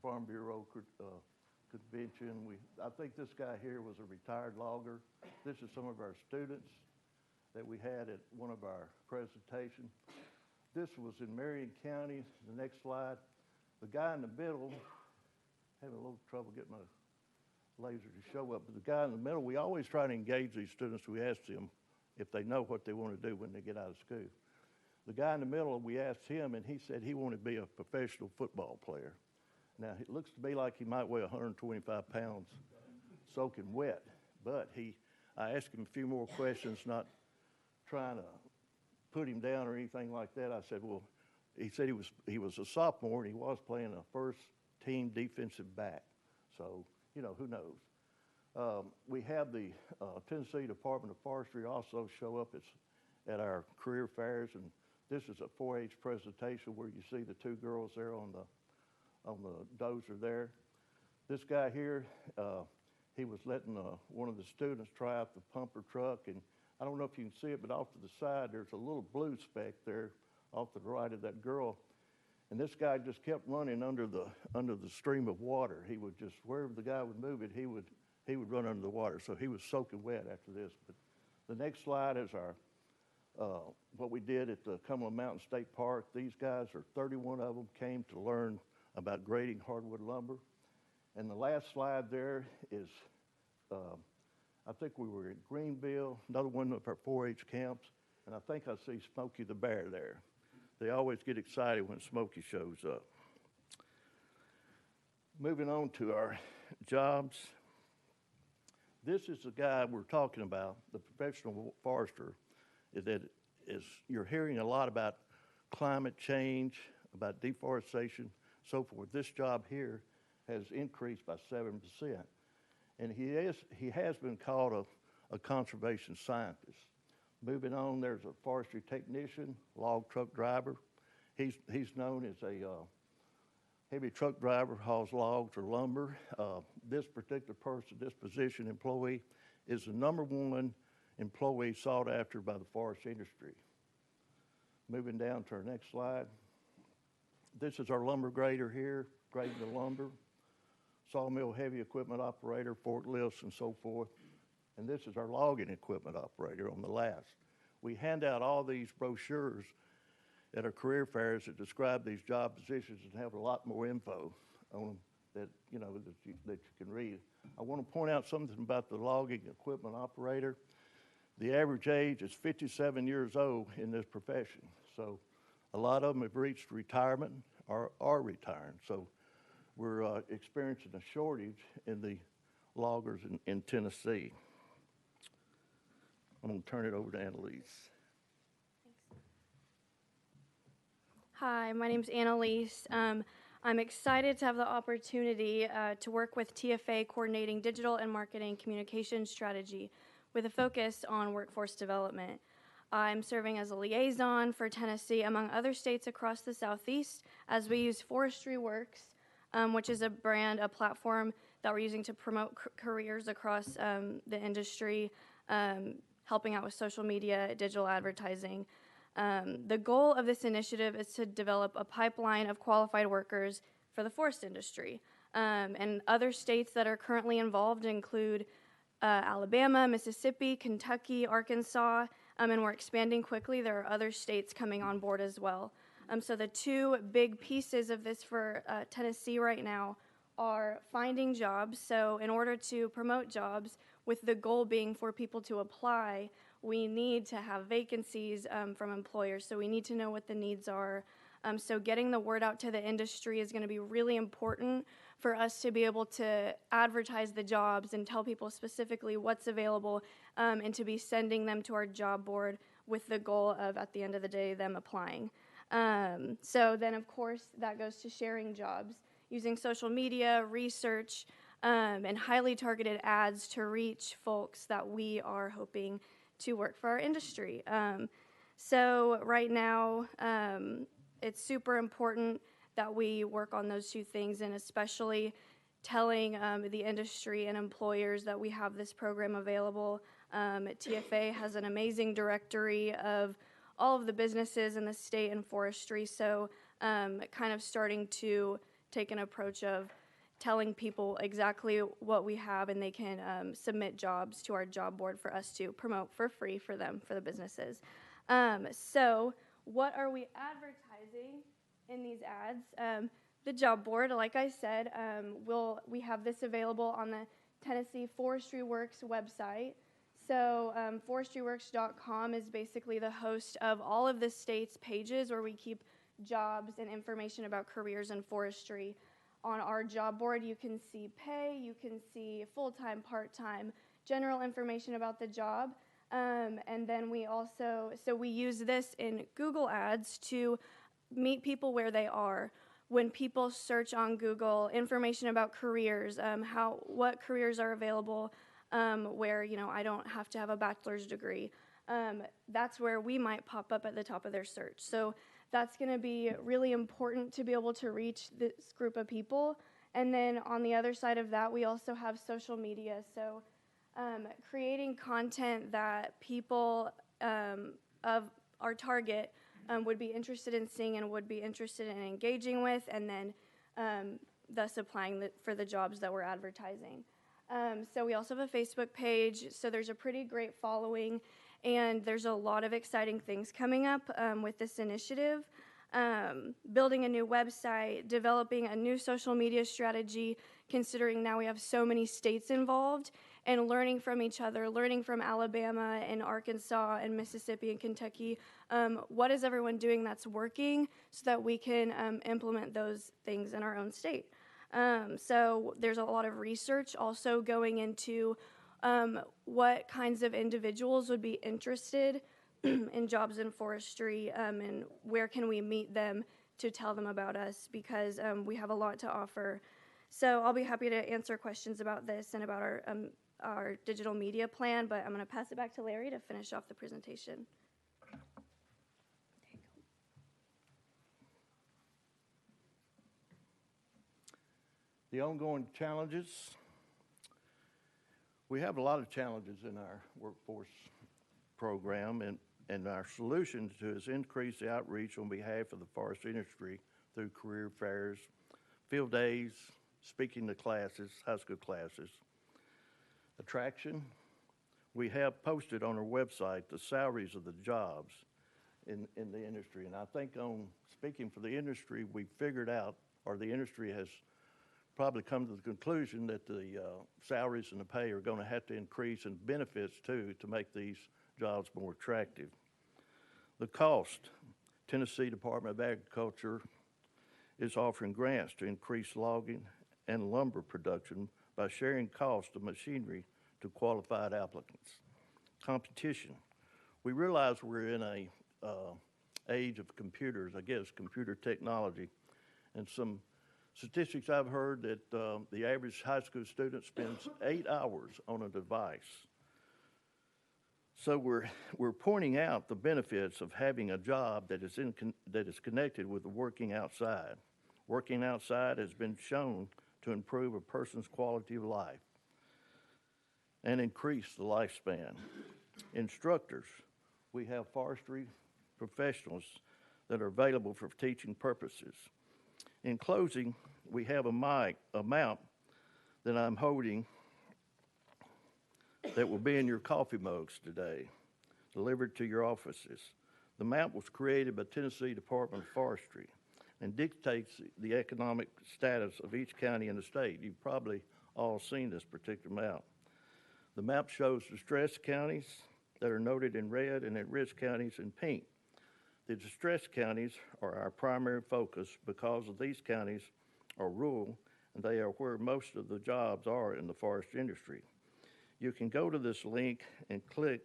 Farm Bureau convention. I think this guy here was a retired logger. This is some of our students that we had at one of our presentations. This was in Marion County. The next slide. The guy in the middle, having a little trouble getting my laser to show up, but the guy in the middle, we always try to engage these students. We ask them if they know what they want to do when they get out of school. The guy in the middle, we asked him, and he said he wanted to be a professional football player. Now, it looks to me like he might weigh 125 pounds soaking wet, but I asked him a few more questions, not trying to put him down or anything like that. I said, well, he said he was a sophomore, and he was playing a first-team defensive back. So, who knows? We have the Tennessee Department of Forestry also show up at our career fairs, and this is a 4-H presentation where you see the 2 girls there on the dozer there. This guy here, he was letting one of the students try out the pumper truck, and I don't know if you can see it, but off to the side, there's a little blue speck there off to the right of that girl. And this guy just kept running under the stream of water. He would just, wherever the guy would move it, he would he would run under the water. So he was soaking wet after this. But the next slide is our what we did at the Cumberland Mountain State Park. These guys, 31 of them, came to learn about grading hardwood lumber. And the last slide there is, I think we were in Greenville, another one of our 4-H camps, and I think I see Smokey the Bear there. They always get excited when Smokey shows up. Moving on to our jobs. This is the guy we're talking about, the professional forester, you're hearing a lot about climate change, about deforestation, so forth. This job here has increased by 7%. And he has been called a conservation scientist. Moving on, there's a forestry technician, log truck driver. He's known as a heavy truck driver, hauls logs or lumber. This particular person, this position employee, is the #1 employee sought after by the forest industry. Moving down to our next slide. This is our lumber grader here, grading the lumber. Sawmill heavy equipment operator, forklifts and so forth. And this is our logging equipment operator on the last. We hand out all these brochures at our career fairs that describe these job positions and have a lot more info on them that you can read. I want to point out something about the logging equipment operator. The average age is 57 years old in this profession. So a lot of them have reached retirement or are retiring. So we're experiencing a shortage in the loggers in Tennessee. I'm going to turn it over to Annalise. Hi, my name's Annalise. I'm excited to have the opportunity to work with TFA coordinating digital and marketing communication strategy with a focus on workforce development. I'm serving as a liaison for Tennessee among other states across the Southeast as we use Forestry Works, which is a platform that we're using to promote careers across the industry, helping out with social media, digital advertising. The goal of this initiative is to develop a pipeline of qualified workers for the forest industry. And other states that are currently involved include Alabama, Mississippi, Kentucky, Arkansas, and we're expanding quickly. There are other states coming on board as well. So the two big pieces of this for Tennessee right now are finding jobs. So in order to promote jobs, with the goal being for people to apply, we need to have vacancies from employers. So we need to know what the needs are. So getting the word out to the industry is going to be really important for us to be able to advertise the jobs and tell people specifically what's available and to be sending them to our job board with the goal of, at the end of the day, them applying. So then, of course, that goes to sharing jobs, using social media, research, and highly targeted ads to reach folks that we are hoping to work for our industry. So right now, it's super important that we work on those two things, and especially telling the industry and employers that we have this program available. TFA has an amazing directory of all of the businesses in the state and forestry, so kind of starting to take an approach of telling people exactly what we have, and they can submit jobs to our job board for us to promote for free for them, for the businesses. So what are we advertising in these ads? The job board, like I said, we have this available on the Tennessee Forestry Works website. So forestryworks.com is basically the host of all of the state's pages where we keep jobs and information about careers in forestry. On our job board, you can see pay, you can see full-time, part-time, general information about the job. And then we use this in Google Ads to meet people where they are. When people search on Google information about careers, what careers are available, where I don't have to have a bachelor's degree, that's where we might pop up at the top of their search. So that's going to be really important to be able to reach this group of people. And then on the other side of that, we also have social media. So creating content that people of our target would be interested in seeing and would be interested in engaging with, and then thus applying for the jobs that we're advertising. So we also have a Facebook page. So there's a pretty great following, and there's a lot of exciting things coming up with this initiative. Building a new website, developing a new social media strategy, considering now we have so many states involved, and learning from each other, learning from Alabama and Arkansas and Mississippi and Kentucky. What is everyone doing that's working so that we can implement those things in our own state? So there's a lot of research also going into what kinds of individuals would be interested in jobs in forestry, and where can we meet them to tell them about us, because we have a lot to offer. So I'll be happy to answer questions about this and about our digital media plan, but I'm going to pass it back to Larry to finish off the presentation. The ongoing challenges. We have a lot of challenges in our workforce program, and our solution to is increase the outreach on behalf of the forest industry through career fairs, field days, speaking to classes, high school classes. Attraction. We have posted on our website the salaries of the jobs in the industry, and I think on speaking for the industry, we figured out, or the industry has probably come to the conclusion that the salaries and the pay are going to have to increase, and benefits too, to make these jobs more attractive. The cost. Tennessee Department of Agriculture is offering grants to increase logging and lumber production by sharing cost of machinery to qualified applicants. Competition. We realize we're in a age of computers, I guess, computer technology, and some statistics I've heard that the average high school student spends 8 hours on a device. So we're pointing out the benefits of having a job that is connected with the working outside. Working outside has been shown to improve a person's quality of life and increase the lifespan. Instructors. We have forestry professionals that are available for teaching purposes. In closing, we have a map that I'm holding that will be in your coffee mugs today, delivered to your offices. The map was created by Tennessee Department of Forestry and dictates the economic status of each county in the state. You've probably all seen this particular map. The map shows distressed counties that are noted in red and at-risk counties in pink. The distressed counties are our primary focus because of these counties are rural and they are where most of the jobs are in the forest industry. You can go to this link and click,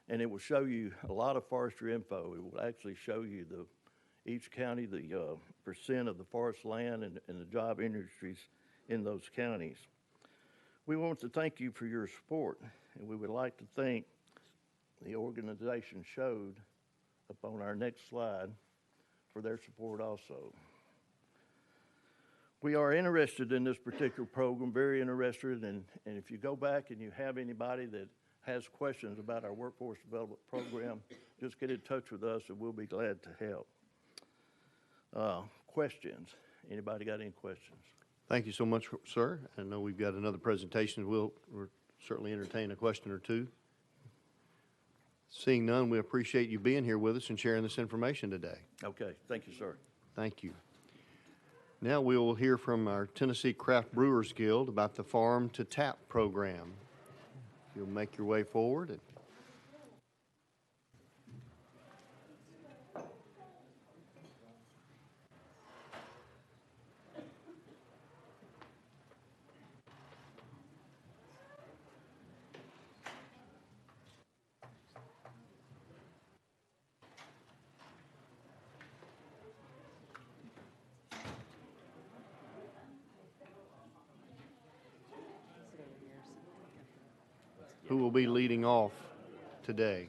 and it will show you a lot of forestry info. It will actually show you each county, the percent of the forest land and the job industries in those counties. We want to thank you for your support, and we would like to thank the organization showed up on our next slide for their support also. We are interested in this particular program, very interested, and if you go back and you have anybody that has questions about our workforce development program, just get in touch with us and we'll be glad to help. Questions? Anybody got any questions? Thank you so much, sir. I know we've got another presentation. We'll certainly entertain a question or two. Seeing none, we appreciate you being here with us and sharing this information today. Okay, thank you, sir. Thank you. Now we will hear from our Tennessee Craft Brewers Guild about the Farm to Tap program. You'll make your way forward. Who will be leading off today?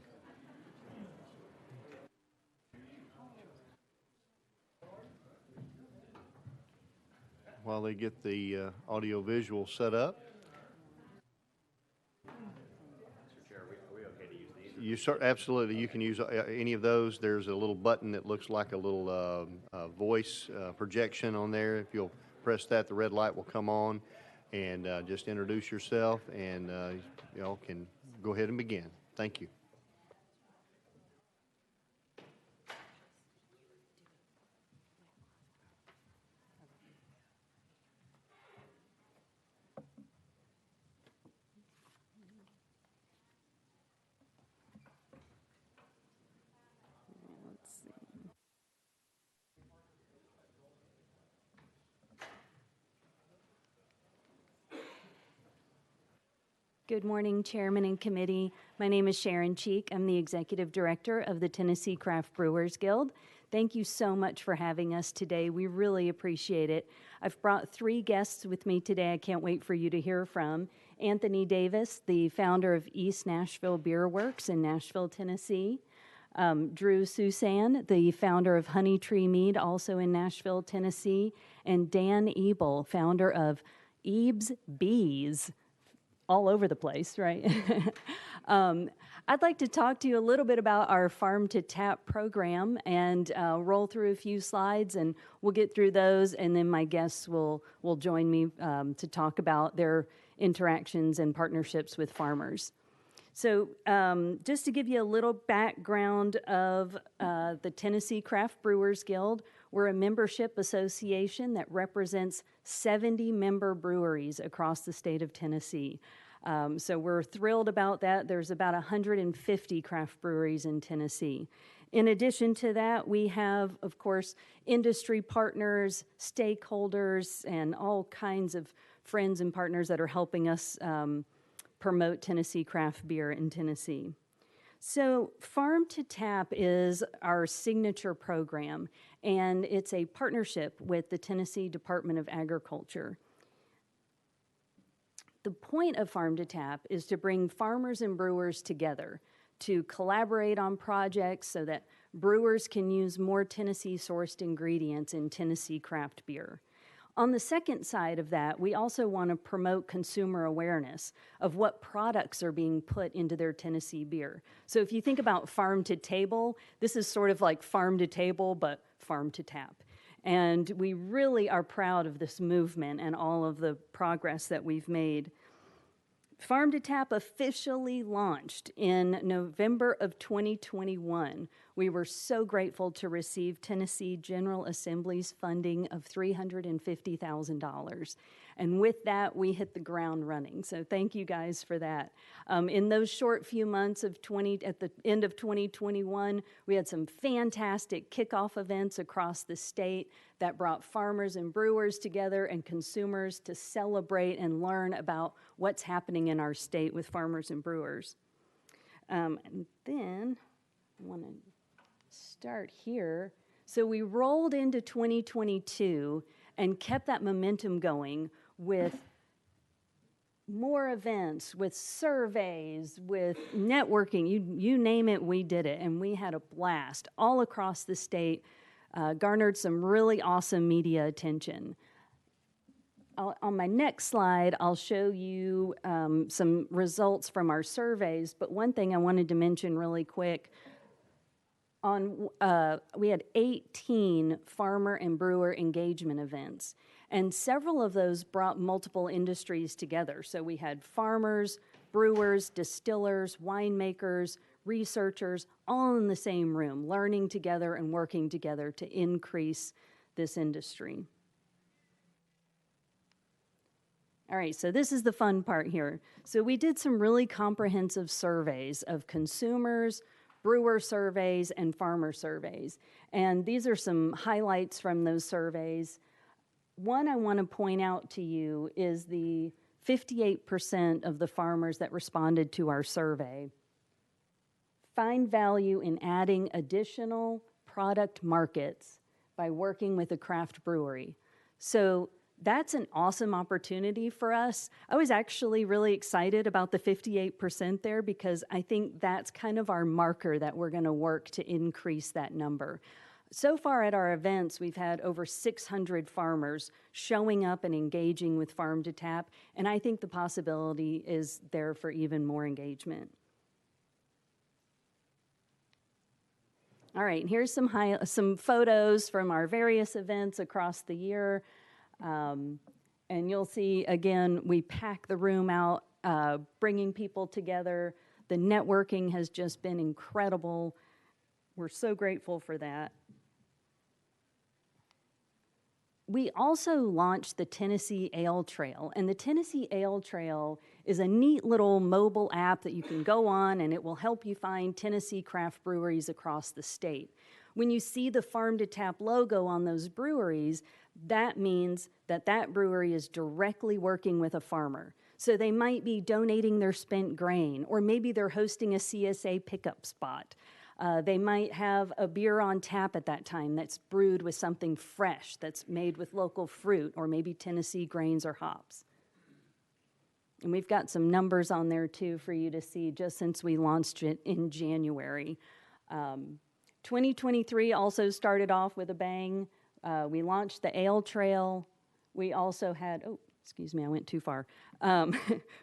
While they get the audio visual set up. Absolutely, you can use any of those. There's a little button that looks like a little voice projection on there. If you'll press that, the red light will come on, and just introduce yourself, and y'all can go ahead and begin. Thank you. Good morning, Chairman and Committee. My name is Sharon Cheek. I'm the Executive Director of the Tennessee Craft Brewers Guild. Thank you so much for having us today. We really appreciate it. I've brought 3 guests with me today I can't wait for you to hear from. Anthony Davis, the founder of East Nashville Beer Works in Nashville, Tennessee. Drew Susan, the founder of Honey Tree Mead, also in Nashville, Tennessee. And Dan Ebel, founder of Ebe's Bees, all over the place, right? I'd like to talk to you a little bit about our Farm to Tap program and roll through a few slides, and we'll get through those, and then my guests will join me to talk about their interactions and partnerships with farmers. So just to give you a little background of the Tennessee Craft Brewers Guild, we're a membership association that represents 70 member breweries across the state of Tennessee. So we're thrilled about that. There's about 150 craft breweries in Tennessee. In addition to that, we have, of course, industry partners, stakeholders, and all kinds of friends and partners that are helping us promote Tennessee craft beer in Tennessee. So Farm to Tap is our signature program, and it's a partnership with the Tennessee Department of Agriculture. The point of Farm to Tap is to bring farmers and brewers together to collaborate on projects so that brewers can use more Tennessee-sourced ingredients in Tennessee craft beer. On the second side of that, we also want to promote consumer awareness of what products are being put into their Tennessee beer. So if you think about farm to table, this is sort of like farm to table, but farm to tap. And we really are proud of this movement and all of the progress that we've made. Farm to Tap officially launched in November of 2021. We were so grateful to receive Tennessee General Assembly's funding of $350,000. And with that, we hit the ground running. So thank you guys for that. In those short few months of at the end of 2021, we had some fantastic kickoff events across the state that brought farmers and brewers together and consumers to celebrate and learn about what's happening in our state with farmers and brewers. And then I want to start here. So we rolled into 2022 and kept that momentum going with more events, with surveys, with networking. You name it, we did it. And we had a blast all across the state, garnered some really awesome media attention. On my next slide, I'll show you some results from our surveys. But one thing I wanted to mention really quick, we had 18 farmer and brewer engagement events, and several of those brought multiple industries together. So we had farmers, brewers, distillers, winemakers, researchers, all in the same room, learning together and working together to increase this industry. All right, so this is the fun part here. So we did some really comprehensive surveys of consumers, brewer surveys, and farmer surveys. And these are some highlights from those surveys. One I want to point out to you is the 58% of the farmers that responded to our survey find value in adding additional product markets by working with a craft brewery. So that's an awesome opportunity for us. I was actually really excited about the 58% there because I think that's kind of our marker that we're going to work to increase that number. So far at our events, we've had over 600 farmers showing up and engaging with Farm to Tap, and I think the possibility is there for even more engagement. All right, here's some photos from our various events across the year. And you'll see, again, we pack the room out, bringing people together. The networking has just been incredible. We're so grateful for that. We also launched the Tennessee Ale Trail, and the Tennessee Ale Trail is a neat little mobile app that you can go on, and it will help you find Tennessee craft breweries across the state. When you see the Farm to Tap logo on those breweries, that means that that brewery is directly working with a farmer. So they might be donating their spent grain, or maybe they're hosting a CSA pickup spot. They might have a beer on tap at that time that's brewed with something fresh, that's made with local fruit, or maybe Tennessee grains or hops. And we've got some numbers on there too for you to see just since we launched it in January. 2023 also started off with a bang. We launched the Ale Trail. We also had, oh, excuse me, I went too far.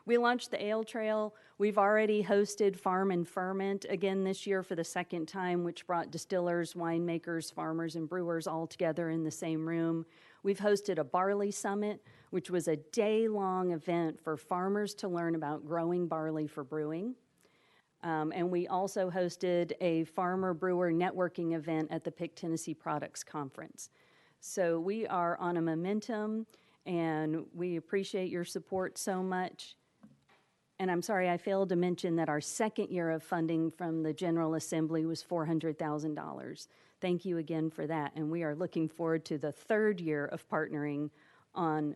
We launched the Ale Trail. We've already hosted Farm and Ferment again this year for the second time, which brought distillers, winemakers, farmers, and brewers all together in the same room. We've hosted a Barley Summit, which was a day-long event for farmers to learn about growing barley for brewing. And we also hosted a farmer brewer networking event at the Pick Tennessee Products Conference. So we are on a momentum, and we appreciate your support so much. And I'm sorry, I failed to mention that our second year of funding from the General Assembly was $400,000. Thank you again for that. And we are looking forward to the third year of partnering on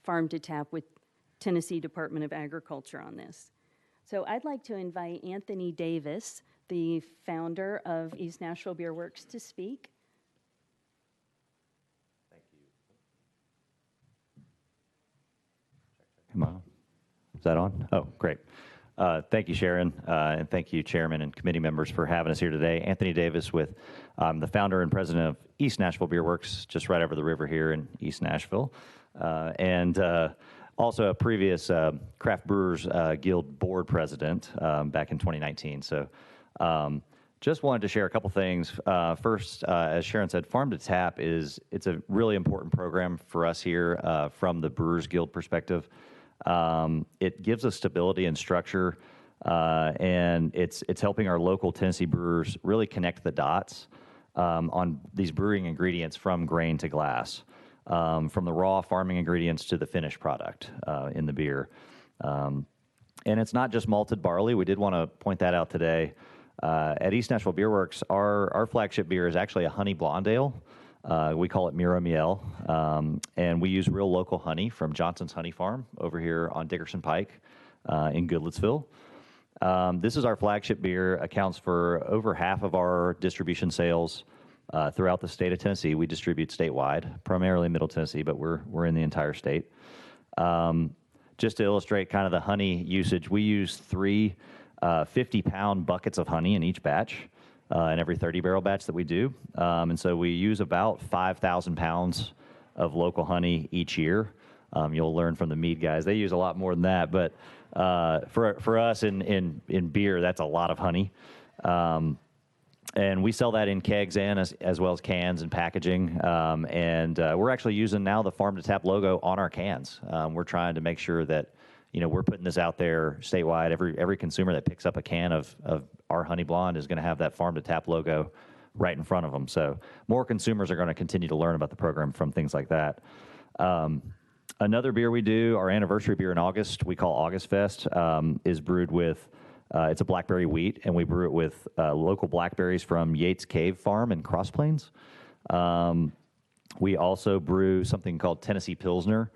Farm to Tap with Tennessee Department of Agriculture on this. So I'd like to invite Anthony Davis, the founder of East Nashville Beer Works, to speak. Come on. Is that on? Oh, great. Thank you, Sharon, and thank you, Chairman and committee members, for having us here today. Anthony Davis with the founder and president of East Nashville Beer Works, just right over the river here in East Nashville, and also a previous Craft Brewers Guild board president back in 2019. So just wanted to share a couple things. First, as Sharon said, Farm to Tap it's a really important program for us here from the Brewers Guild perspective. It gives us stability and structure, and it's helping our local Tennessee brewers really connect the dots on these brewing ingredients from grain to glass, from the raw farming ingredients to the finished product in the beer. And it's not just malted barley. We did want to point that out today. At East Nashville Beer Works, our flagship beer is actually a honey blonde ale. We call it Miro Miel, and we use real local honey from Johnson's Honey Farm over here on Dickerson Pike in Goodlettsville. This is our flagship beer, accounts for over half of our distribution sales throughout the state of Tennessee. We distribute statewide, primarily Middle Tennessee, but we're in the entire state. Just to illustrate kind of the honey usage, we use 3 50-pound buckets of honey in each batch. In every 30-barrel batch that we do. And so we use about 5,000 pounds of local honey each year. You'll learn from the mead guys. They use a lot more than that, but for us in beer, that's a lot of honey. And we sell that in kegs and as well as cans and packaging. And we're actually using now the Farm to Tap logo on our cans. We're trying to make sure that we're putting this out there statewide. Every consumer that picks up a can of our Honey Blonde is going to have that Farm to Tap logo right in front of them. So more consumers are going to continue to learn about the program from things like that. Another beer we do, our anniversary beer in August, we call August Fest, is brewed with, it's a blackberry wheat, and we brew it with local blackberries from Yates Cave Farm in Cross Plains. We also brew something called Tennessee Pilsner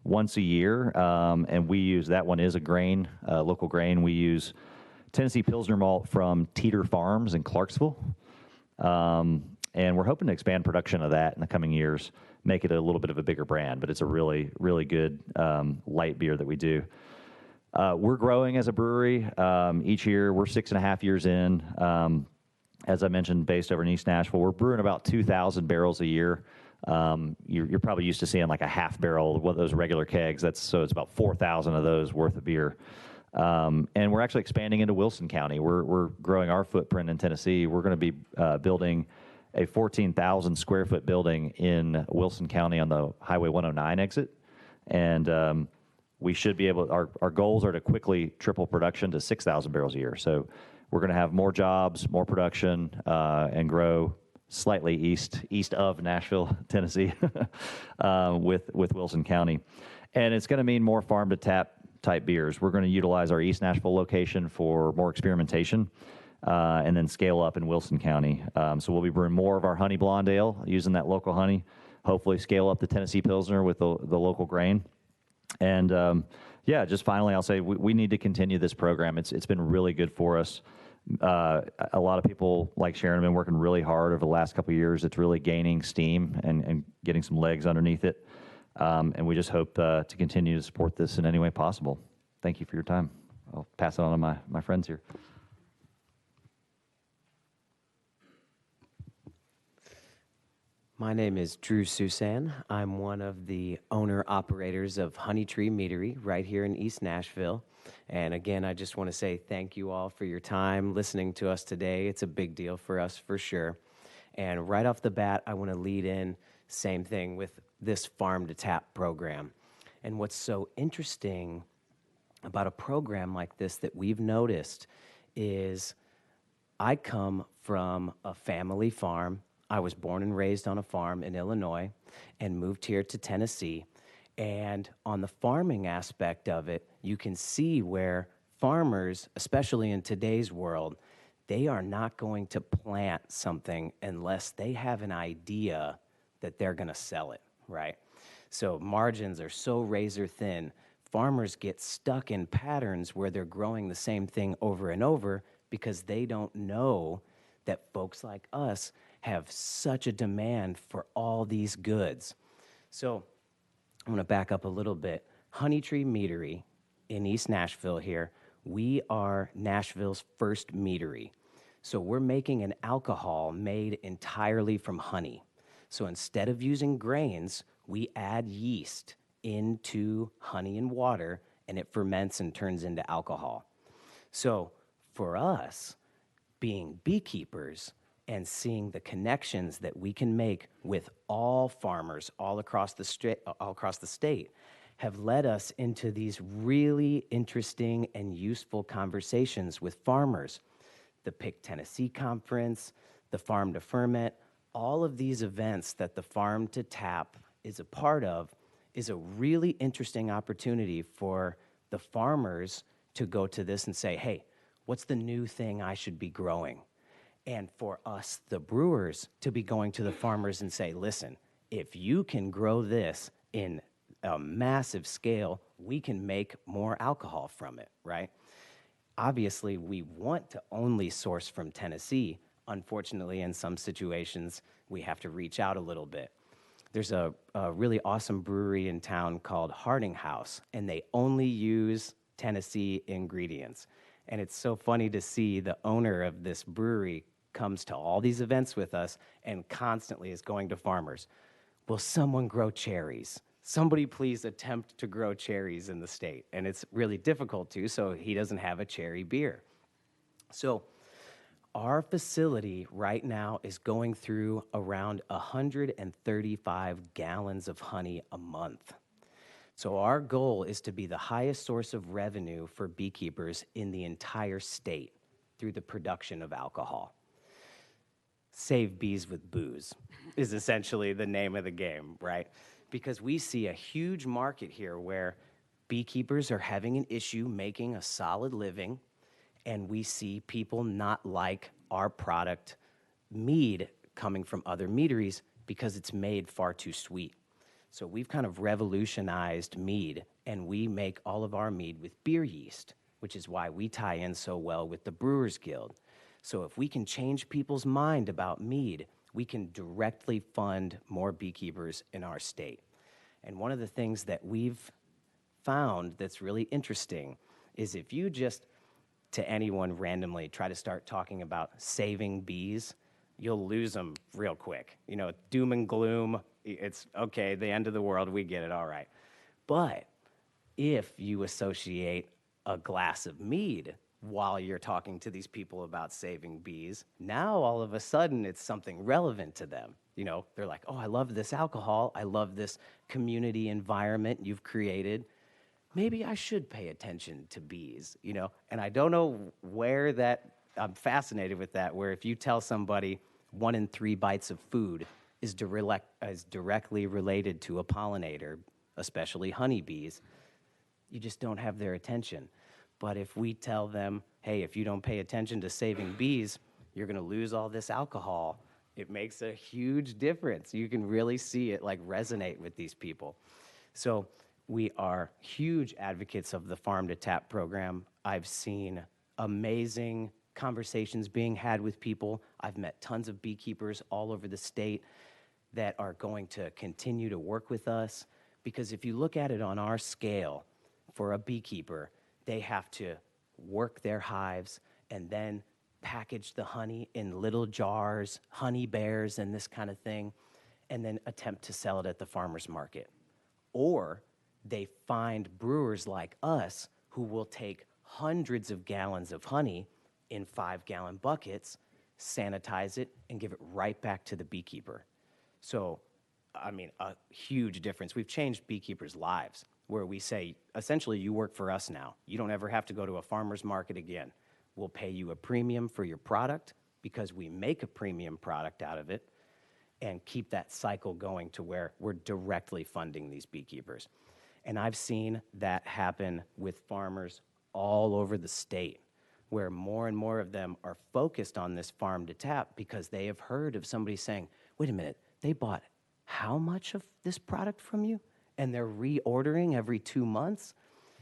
once a year, and we use, that one is a grain, local grain. We use Tennessee Pilsner malt from Teeter Farms in Clarksville, and we're hoping to expand production of that in the coming years, make it a little bit of a bigger brand, but it's a really, really good light beer that we do. We're growing as a brewery each year. We're 6.5 years in. As I mentioned, based over in East Nashville, we're brewing about 2,000 barrels a year. You're probably used to seeing like a half barrel, one of those regular kegs. So it's about 4,000 of those worth of beer. And we're actually expanding into Wilson County. We're growing our footprint in Tennessee. We're going to be building a 14,000 square foot building in Wilson County on the Highway 109 exit. And we should be able, our goals are to quickly triple production to 6,000 barrels a year. So we're going to have more jobs, more production, and grow slightly east of Nashville, Tennessee, with Wilson County. And it's going to mean more farm to tap type beers. We're going to utilize our East Nashville location for more experimentation, and then scale up in Wilson County. So we'll be brewing more of our honey blonde ale using that local honey, hopefully scale up the Tennessee Pilsner with the local grain. And yeah, just finally, I'll say we need to continue this program. It's been really good for us. A lot of people like Sharon have been working really hard over the last couple of years. It's really gaining steam and getting some legs underneath it. And we just hope to continue to support this in any way possible. Thank you for your time. I'll pass it on to my friends here. My name is Drew Susan. I'm one of the owner-operators of Honey Tree Meadery right here in East Nashville. And again, I just want to say thank you all for your time listening to us today. It's a big deal for us for sure. And right off the bat, I want to lead in, same thing with this Farm to Tap program. And what's so interesting about a program like this that we've noticed is I come from a family farm. I was born and raised on a farm in Illinois and moved here to Tennessee. And on the farming aspect of it, you can see where farmers, especially in today's world, they are not going to plant something unless they have an idea that they're going to sell it, right? So margins are so razor thin. Farmers get stuck in patterns where they're growing the same thing over and over because they don't know that folks like us have such a demand for all these goods. So I'm going to back up a little bit. Honey Tree Meadery in East Nashville here, we are Nashville's first meadery. So we're making an alcohol made entirely from honey. So instead of using grains, we add yeast into honey and water, and it ferments and turns into alcohol. So for us, being beekeepers and seeing the connections that we can make with all farmers all across the state have led us into these really interesting and useful conversations with farmers. The Pick Tennessee Conference, the Farm to Ferment, all of these events that the Farm to Tap is a part of is a really interesting opportunity for the farmers to go to this and say, hey, what's the new thing I should be growing? And for us, the brewers, to be going to the farmers and say, listen, if you can grow this in a massive scale, we can make more alcohol from it, right? Obviously, we want to only source from Tennessee. Unfortunately, in some situations, we have to reach out a little bit. There's a really awesome brewery in town called Harding House, and they only use Tennessee ingredients. And it's so funny to see the owner of this brewery comes to all these events with us and constantly is going to farmers. Will someone grow cherries? Somebody please attempt to grow cherries in the state. And it's really difficult to, so he doesn't have a cherry beer. So our facility right now is going through around 135 gallons of honey a month. So our goal is to be the highest source of revenue for beekeepers in the entire state through the production of alcohol. Save bees with booze is essentially the name of the game, right? Because we see a huge market here where beekeepers are having an issue making a solid living, and we see people not like our product mead coming from other meaderies because it's made far too sweet. So we've kind of revolutionized mead, and we make all of our mead with beer yeast, which is why we tie in so well with the Brewers Guild. So if we can change people's mind about mead, we can directly fund more beekeepers in our state. And one of the things that we've found that's really interesting is if you just, to anyone randomly, try to start talking about saving bees, you'll lose them real quick. You know, doom and gloom, it's okay, the end of the world, we get it, all right. But if you associate a glass of mead while you're talking to these people about saving bees, now all of a sudden it's something relevant to them. You know, they're like, oh, I love this alcohol. I love this community environment you've created. Maybe I should pay attention to bees, you know? And I don't know where that, I'm fascinated with that, where if you tell somebody 1 in 3 bites of food is directly related to a pollinator, especially honeybees, you just don't have their attention. But if we tell them, hey, if you don't pay attention to saving bees, you're gonna lose all this alcohol, it makes a huge difference. You can really see it like resonate with these people. So we are huge advocates of the Farm to Tap program. I've seen amazing conversations being had with people. I've met tons of beekeepers all over the state that are going to continue to work with us, because if you look at it on our scale, for a beekeeper, they have to work their hives and then package the honey in little jars, honey bears and this kind of thing, and then attempt to sell it at the farmer's market. Or they find brewers like us who will take hundreds of gallons of honey in 5-gallon buckets, sanitize it, and give it right back to the beekeeper. So, I mean, a huge difference. We've changed beekeepers' lives, where we say, essentially, you work for us now. You don't ever have to go to a farmer's market again. We'll pay you a premium for your product because we make a premium product out of it, and keep that cycle going to where we're directly funding these beekeepers. And I've seen that happen with farmers all over the state, where more and more of them are focused on this Farm to Tap because they have heard of somebody saying, wait a minute, they bought how much of this product from you? And they're reordering every 2 months.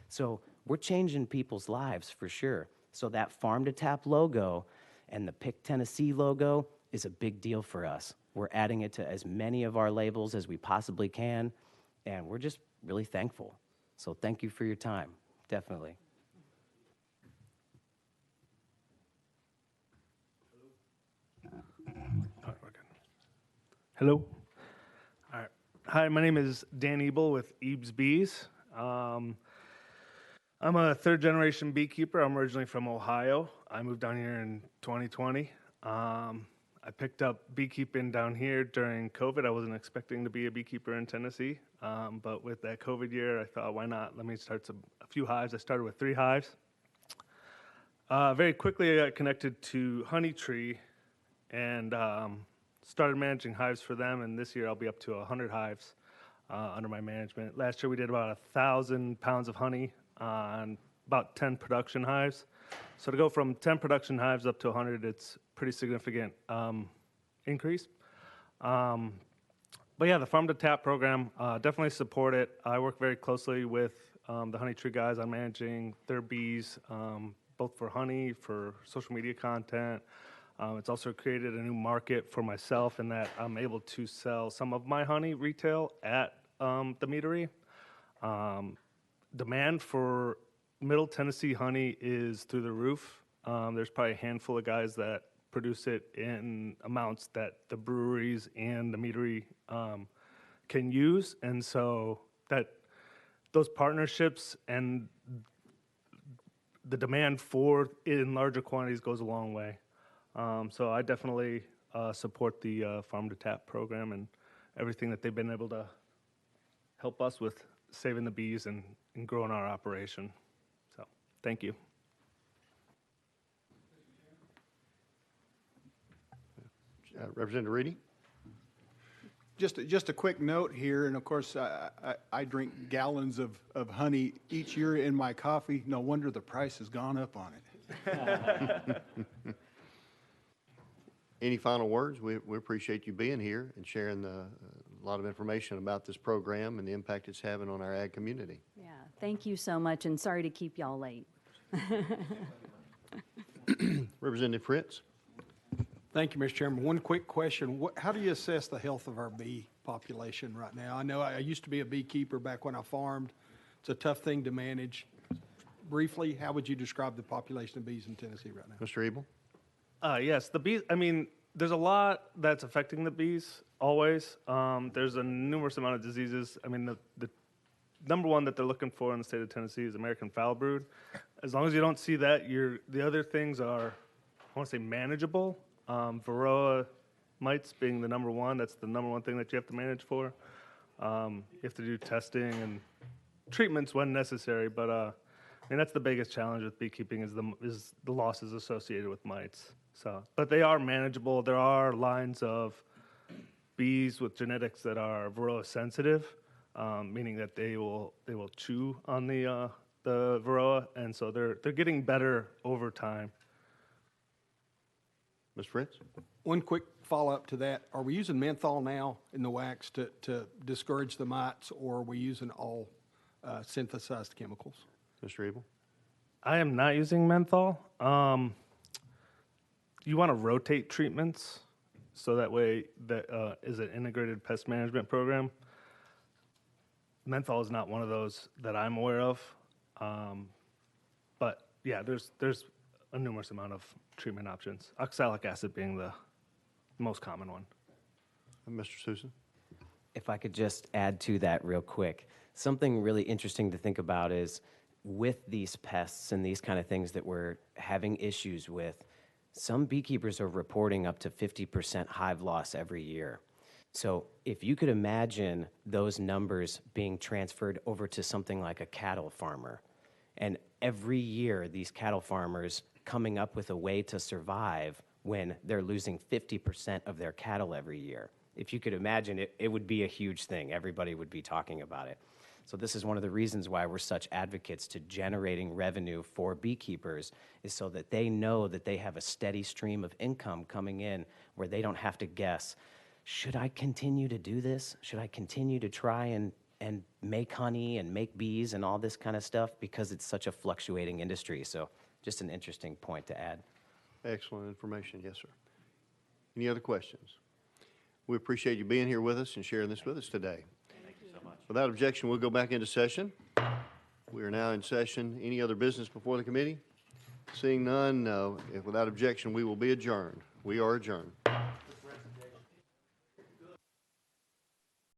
So we're changing people's lives for sure. So that Farm to Tap logo and the Pick Tennessee logo is a big deal for us. We're adding it to as many of our labels as we possibly can, and we're just really thankful. So thank you for your time, definitely. Hello. All right. Hi, my name is Dan Ebel with Ebbs Bees. I'm a third-generation beekeeper. I'm originally from Ohio. I moved down here in 2020. I picked up beekeeping down here during COVID. I wasn't expecting to be a beekeeper in Tennessee, but with that COVID year, I thought, why not? Let me start a few hives. I started with 3 hives. Very quickly, I got connected to Honey Tree and started managing hives for them, and this year I'll be up to 100 hives under my management. Last year we did about 1,000 pounds of honey on about 10 production hives. So to go from 10 production hives up to 100, it's pretty significant increase. But yeah, the Farm to Tap program, definitely support it. I work very closely with the Honey Tree guys on managing their bees, both for honey, for social media content. It's also created a new market for myself in that I'm able to sell some of my honey retail at the meadery. Demand for Middle Tennessee honey is through the roof. There's probably a handful of guys that produce it in amounts that the breweries and the meadery can use, and so that those partnerships and the demand for it in larger quantities goes a long way. So I definitely support the Farm to Tap program and everything that they've been able to help us with saving the bees and growing our operation. So thank you. Representative Reedy? Just a quick note here, and of course, I drink gallons of honey each year in my coffee. No wonder the price has gone up on it. Any final words? We appreciate you being here and sharing a lot of information about this program and the impact it's having on our ag community. Yeah, thank you so much, and sorry to keep y'all late. Representative Fritz? Thank you, Mr. Chairman. One quick question. How do you assess the health of our bee population right now? I know I used to be a beekeeper back when I farmed. It's a tough thing to manage. Briefly, how would you describe the population of bees in Tennessee right now? Mr. Ebel? Yes, the bees, I mean, there's a lot that's affecting the bees always. There's a numerous amount of diseases. I mean, the number one that they're looking for in the state of Tennessee is American foul brood. As long as you don't see that, the other things are, I want to say, manageable. Varroa mites being the number one. That's the number one thing that you have to manage for. You have to do testing and treatments when necessary, but I mean, that's the biggest challenge with beekeeping is the losses associated with mites. So, but they are manageable. There are lines of bees with genetics that are Varroa sensitive, meaning that they will chew on the Varroa, and so they're getting better over time. Ms. Fritz? One quick follow-up to that. Are we using menthol now in the wax to discourage the mites, or are we using all synthesized chemicals? Mr. Abel? I am not using menthol. You want to rotate treatments, so that way that is an integrated pest management program. Menthol is not one of those that I'm aware of, but yeah, there's a numerous amount of treatment options. Oxalic acid being the most common one. And Mr. Susan? If I could just add to that real quick, something really interesting to think about is with these pests and these kind of things that we're having issues with, some beekeepers are reporting up to 50% hive loss every year. So if you could imagine those numbers being transferred over to something like a cattle farmer, and every year these cattle farmers coming up with a way to survive when they're losing 50% of their cattle every year. If you could imagine it, it would be a huge thing. Everybody would be talking about it. So this is one of the reasons why we're such advocates to generating revenue for beekeepers, is so that they know that they have a steady stream of income coming in where they don't have to guess, should I continue to do this? Should I continue to try and make honey and make bees and all this kind of stuff, because it's such a fluctuating industry. So just an interesting point to add. Excellent information. Yes, sir. Any other questions? We appreciate you being here with us and sharing this with us today. Thank you so much. Without objection, we'll go back into session. We are now in session. Any other business before the committee? Seeing none, without objection, we will be adjourned. We are adjourned.